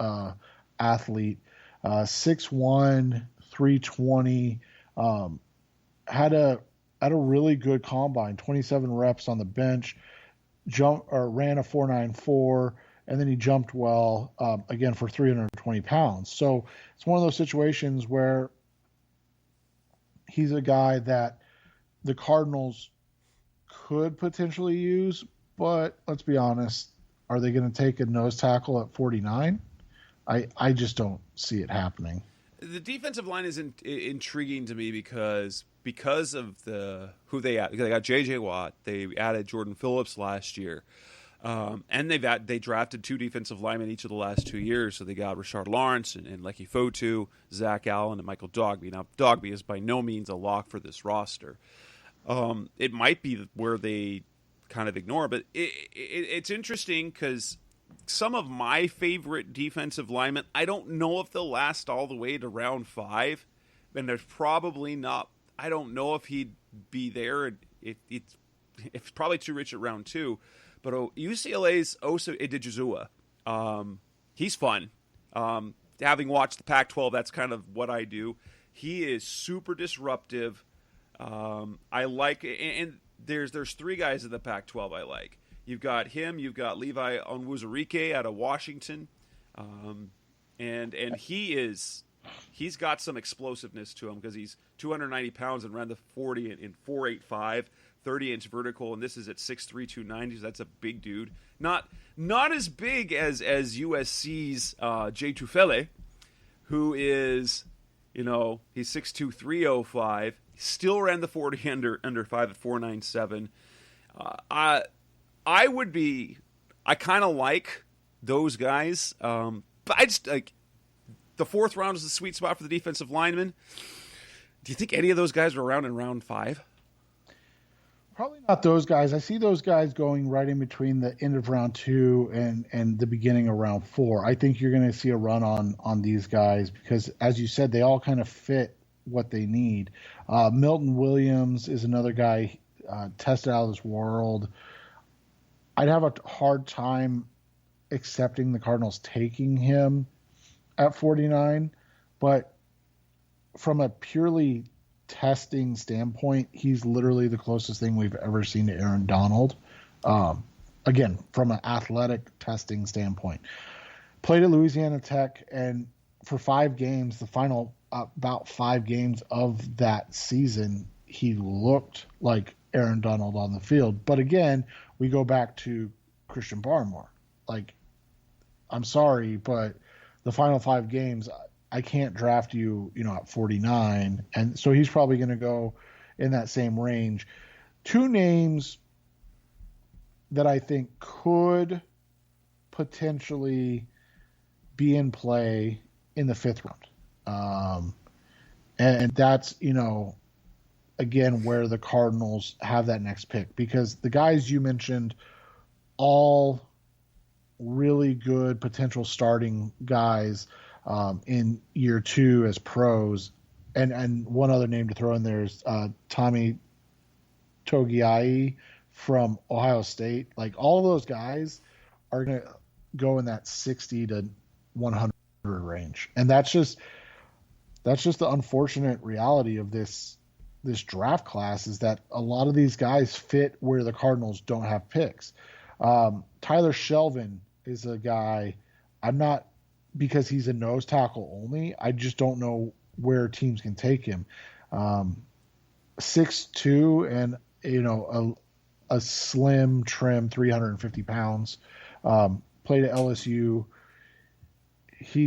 athlete. 6'1", 320. Had a really good combine, 27 reps on the bench. Ran a 4.94, and then he jumped well again for 320 pounds. So it's one of those situations where he's a guy that the Cardinals could potentially use, but let's be honest, are they going to take a nose tackle at 49? I just don't see it happening. The defensive line is intriguing to me because of who they added. They got J.J. Watt. They added Jordan Phillips last year. And they drafted 2 defensive linemen each of the last 2 years. So they got Rashard Lawrence and Lecky Fotu, Zach Allen, and Michael Dogby. Now, Dogby is by no means a lock for this roster. It might be where they kind of ignore, but it's interesting because some of my favorite defensive linemen, I don't know if they'll last all the way to round 5, and there's probably not. I don't know if he'd be there. It's probably too rich at round 2. But UCLA's Osa Idijizua, he's fun. Having watched the Pac-12, that's kind of what I do. He is super disruptive. I like, and there's 3 guys in the Pac-12 I like. You've got him. You've got Levi Onwuzurike out of Washington, and he's got some explosiveness to him because he's 290 pounds and ran the 40 in 4.85. 30-inch vertical, and this is at 6'3", 290. So that's a big dude. Not as big as USC's Jay Tufele, who is, he's 6'2", 305. Still ran the 40 under 5 at 4.97. I kind of like those guys, but I just like the 4th round is the sweet spot for the defensive lineman. Do you think any of those guys were around in round 5? Probably not those guys. I see those guys going right in between the end of round 2 and the beginning of round 4. I think you're going to see a run on these guys because, as you said, they all kind of fit what they need. Milton Williams is another guy tested out of this world. I'd have a hard time accepting the Cardinals taking him at 49, but from a purely testing standpoint, he's literally the closest thing we've ever seen to Aaron Donald. Again, from an athletic testing standpoint, played at Louisiana Tech, and for 5 games, the final about 5 games of that season, he looked like Aaron Donald on the field. But again, we go back to Christian Barmore. Like, I'm sorry, but the final 5 games, I can't draft you, at 49. And so he's probably going to go in that same range. 2 names that I think could potentially be in play in the 5th round. And that's, again, where the Cardinals have that next pick, because the guys you mentioned, all really good potential starting guys in year 2 as pros. And one other name to throw in there is Tommy Togiai from Ohio State. Like, all of those guys are going to go in that 60 to 100 range. And that's just the unfortunate reality of this this draft class is that a lot of these guys fit where the Cardinals don't have picks. Tyler Shelvin is a guy I'm not, because he's a nose tackle only, I just don't know where teams can take him. 6'2" and, a slim, trim, 350 pounds, played at LSU. He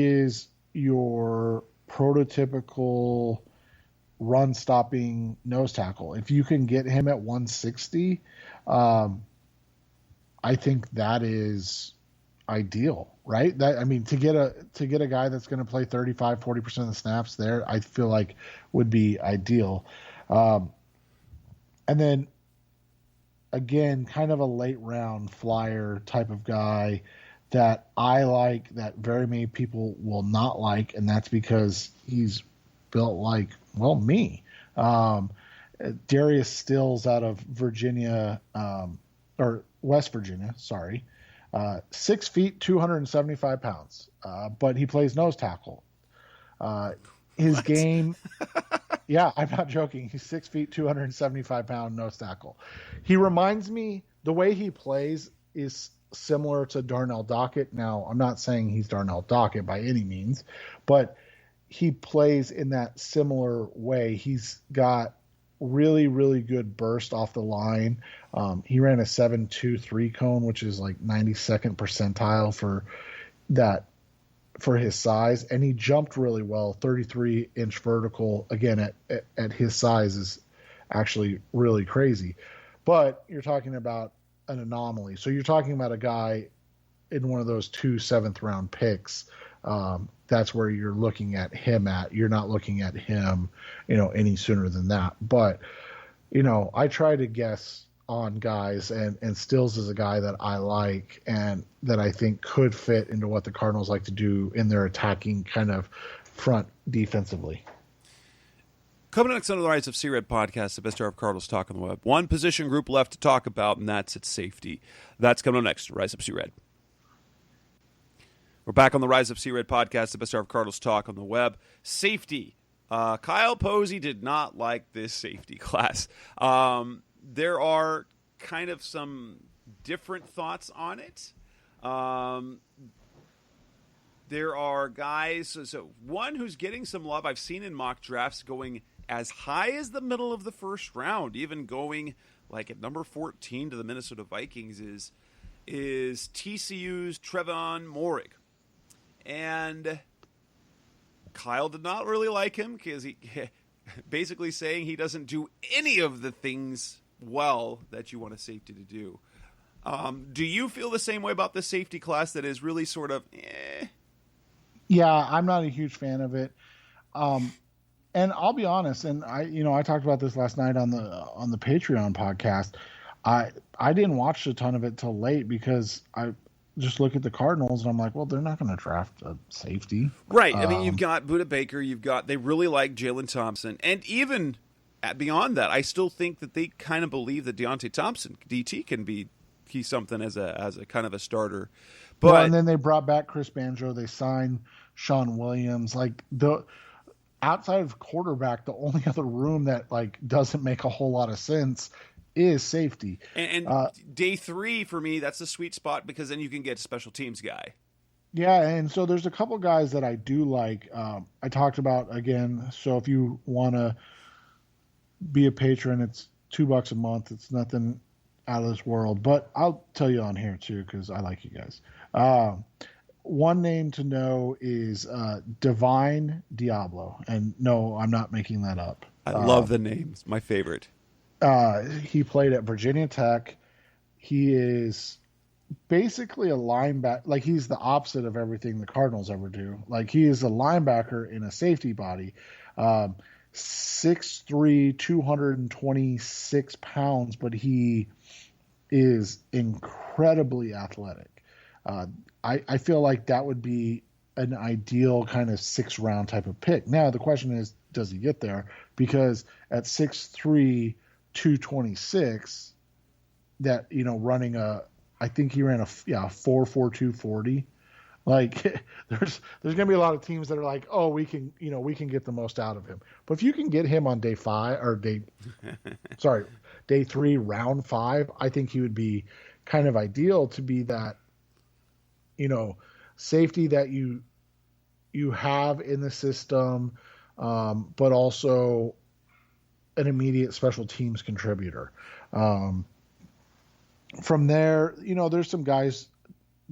is your prototypical run-stopping nose tackle. If you can get him at 160, I think that is ideal, right? To get a guy that's going to play 35-40% of the snaps there, I feel like would be ideal. And then again, kind of a late round flyer type of guy that I like, that very many people will not like, and that's because he's built like, well, me. Darius Stills out of Virginia, or West Virginia, sorry. 6 feet, 275 pounds, but he plays nose tackle. His What? Game, yeah, I'm not joking. He's 6 feet, 275 pound nose tackle. He reminds me, the way he plays is similar to Darnell Dockett. Now, I'm not saying he's Darnell Dockett by any means, but he plays in that similar way. He's got really, really good burst off the line. He ran a 7.23 cone, which is like 92nd percentile for his size, and he jumped really well. 33-inch vertical, again, at his size, is actually really crazy. But you're talking about an anomaly. So you're talking about a guy in one of those 2 7th-round picks. That's where you're looking at him at. You're not looking at him, any sooner than that. But, I try to guess on guys, and Stills is a guy that I like and that I think could fit into what the Cardinals like to do in their attacking kind of front defensively. Coming next on the Rise of C-Red podcast, the best hour of Cardinals talk on the web. One position group left to talk about, and that's at safety. That's coming up next, Rise Up C-Red. We're back on the Rise Up C-Red podcast, the best hour of Cardinals talk on the web. Safety. Kyle Posey did not like this safety class. There are kind of some different thoughts on it. There are guys, so one who's getting some love I've seen in mock drafts going as high as the middle of the first round, even going like at number 14 to the Minnesota Vikings, is TCU's Trevon Moehrig. And Kyle did not really like him because he basically saying he doesn't do any of the things well that you want a safety to do. Do you feel the same way about the safety class that is really sort of Yeah, I'm not a huge fan of it. And I'll be honest, and I talked about this last night on the Patreon podcast. I didn't watch a ton of it till late because I just look at the Cardinals and I'm like, well, they're not going to draft a safety. Right. I mean, you've got Budda Baker, they really like Jalen Thompson, and even beyond that, I still think that they kind of believe that Deontay Thompson, DT, can be something as a kind of a starter. But and then they brought back Chris Banjo. They signed Sean Williams. Like, the outside of quarterback, the only other room that doesn't make a whole lot of sense is safety. And day 3 for me, that's the sweet spot because then you can get a special teams guy. Yeah, and so there's a couple guys that I do like. I talked about, again, so if you want to be a patron, it's $2 a month. It's nothing out of this world, but I'll tell you on here too because I like you guys. One name to know is Divine Diablo, and no, I'm not making that up. I love the name. It's my favorite. He played at Virginia Tech. He is basically a linebacker. Like, he's the opposite of everything the Cardinals ever do. Like, he is a linebacker in a safety body. 6'3", 226 pounds, but he is incredibly athletic. I feel like that would be an ideal kind of 6th-round type of pick. Now, the question is, does he get there? Because at 6'3", 226, that, running I think he ran a 4.42 40. Like there's going to be a lot of teams that are like, oh, we can get the most out of him. But if you can get him on day 3, round 5, I think he would be kind of ideal to be that, safety that you have in the system, but also an immediate special teams contributor. From there, there's some guys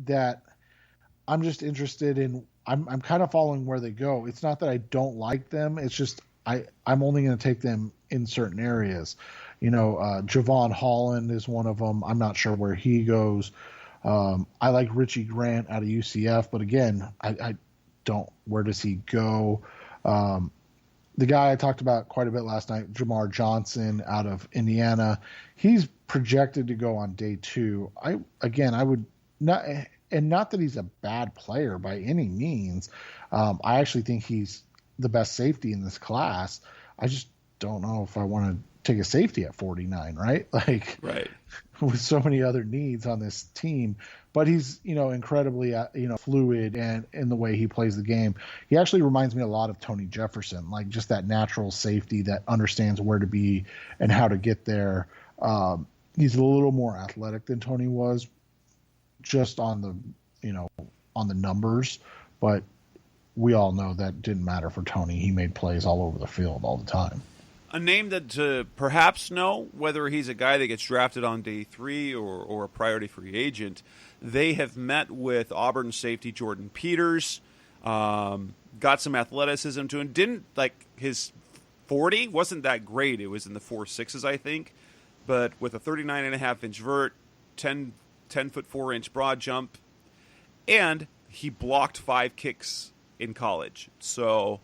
that I'm just interested in. I'm kind of following where they go. It's not that I don't like them. It's just I'm only going to take them in certain areas. Javon Holland is one of them. I'm not sure where he goes. I like Richie Grant out of UCF, but again, I don't. Where does he go? The guy I talked about quite a bit last night, Jamar Johnson out of Indiana, he's projected to go on day 2. I would not, and not that he's a bad player by any means. I actually think he's the best safety in this class. I just don't know if I want to take a safety at 49, right? Right. With so many other needs on this team, but he's, incredibly, fluid and in the way he plays the game. He actually reminds me a lot of Tony Jefferson, like just that natural safety that understands where to be and how to get there. He's a little more athletic than Tony was, just on the numbers, but we all know that didn't matter for Tony. He made plays all over the field all the time. A name that perhaps know whether he's a guy that gets drafted on day 3 or a priority free agent. They have met with Auburn safety Jordan Peters, got some athleticism to him. Didn't like his 40 wasn't that great. It was in the 4.6s, I think, but with a 39.5-inch vert, 10 foot 4-inch broad jump, and he blocked 5 kicks in college. So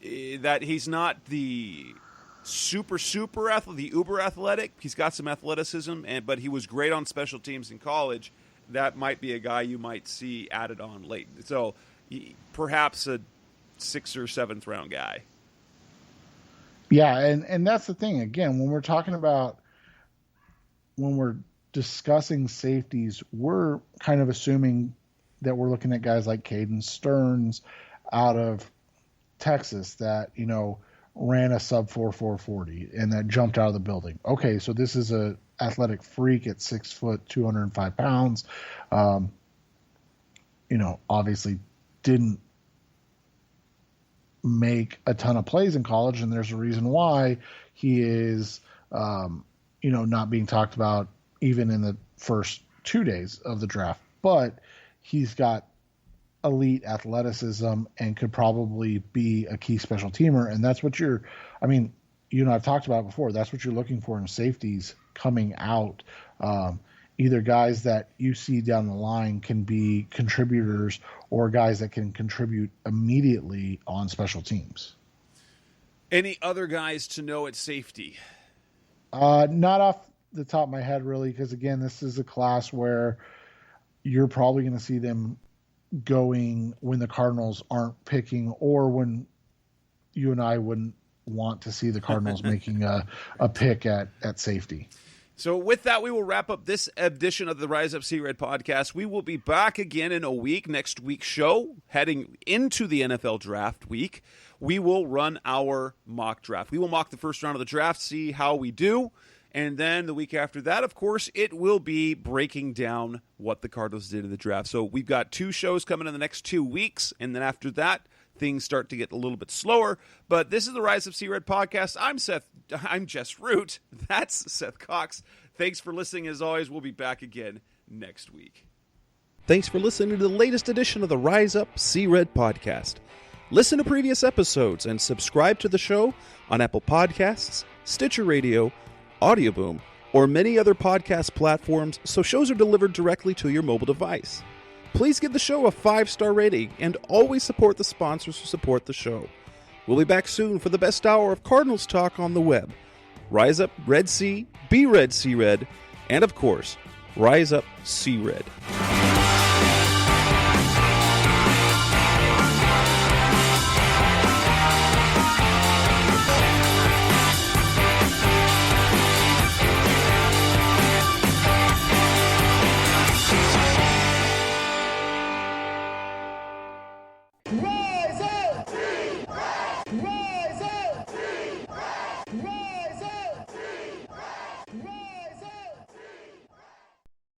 that he's not the super athletic, the uber athletic. He's got some athleticism, but he was great on special teams in college. That might be a guy you might see added on late. So perhaps a 6th or 7th round guy. Yeah, and that's the thing. Again, when we're discussing safeties, we're kind of assuming that we're looking at guys like Caden Stearns out of Texas that, ran a sub 4.40 and that jumped out of the building. Okay, so this is a athletic freak at 6 foot, 205 pounds. Obviously didn't make a ton of plays in college, and there's a reason why he is, not being talked about even in the first 2 days of the draft. But he's got elite athleticism and could probably be a key special teamer. And that's what I've talked about before. That's what you're looking for in safeties coming out. Either guys that you see down the line can be contributors or guys that can contribute immediately on special teams. Any other guys to know at safety? Not off the top of my head, really, because again, this is a class where you're probably going to see them going when the Cardinals aren't picking, or when you and I wouldn't want to see the Cardinals making a pick at safety. So with that, we will wrap up this edition of the Rise Up Sea Red podcast. We will be back again in a week. Next week's show, heading into the NFL draft week, we will run our mock draft. We will mock the first round of the draft, see how we do. And then the week after that, of course, it will be breaking down what the Cardinals did in the draft. So we've got 2 shows coming in the next 2 weeks. And then after that, things start to get a little bit slower. But this is the Rise of Sea Red podcast. I'm Jess Root. That's Seth Cox. Thanks for listening. As always, we'll be back again next week. Thanks for listening to the latest edition of the Rise Up Sea Red podcast. Listen to previous episodes and subscribe to the show on Apple Podcasts, Stitcher Radio, Audioboom, or many other podcast platforms, so shows are delivered directly to your mobile device. Please give the show a 5-star rating and always support the sponsors who support the show. We'll be back soon for the best hour of Cardinals talk on the web. Rise up, Red Sea, be Red Sea Red, and of course, Rise Up Sea Red.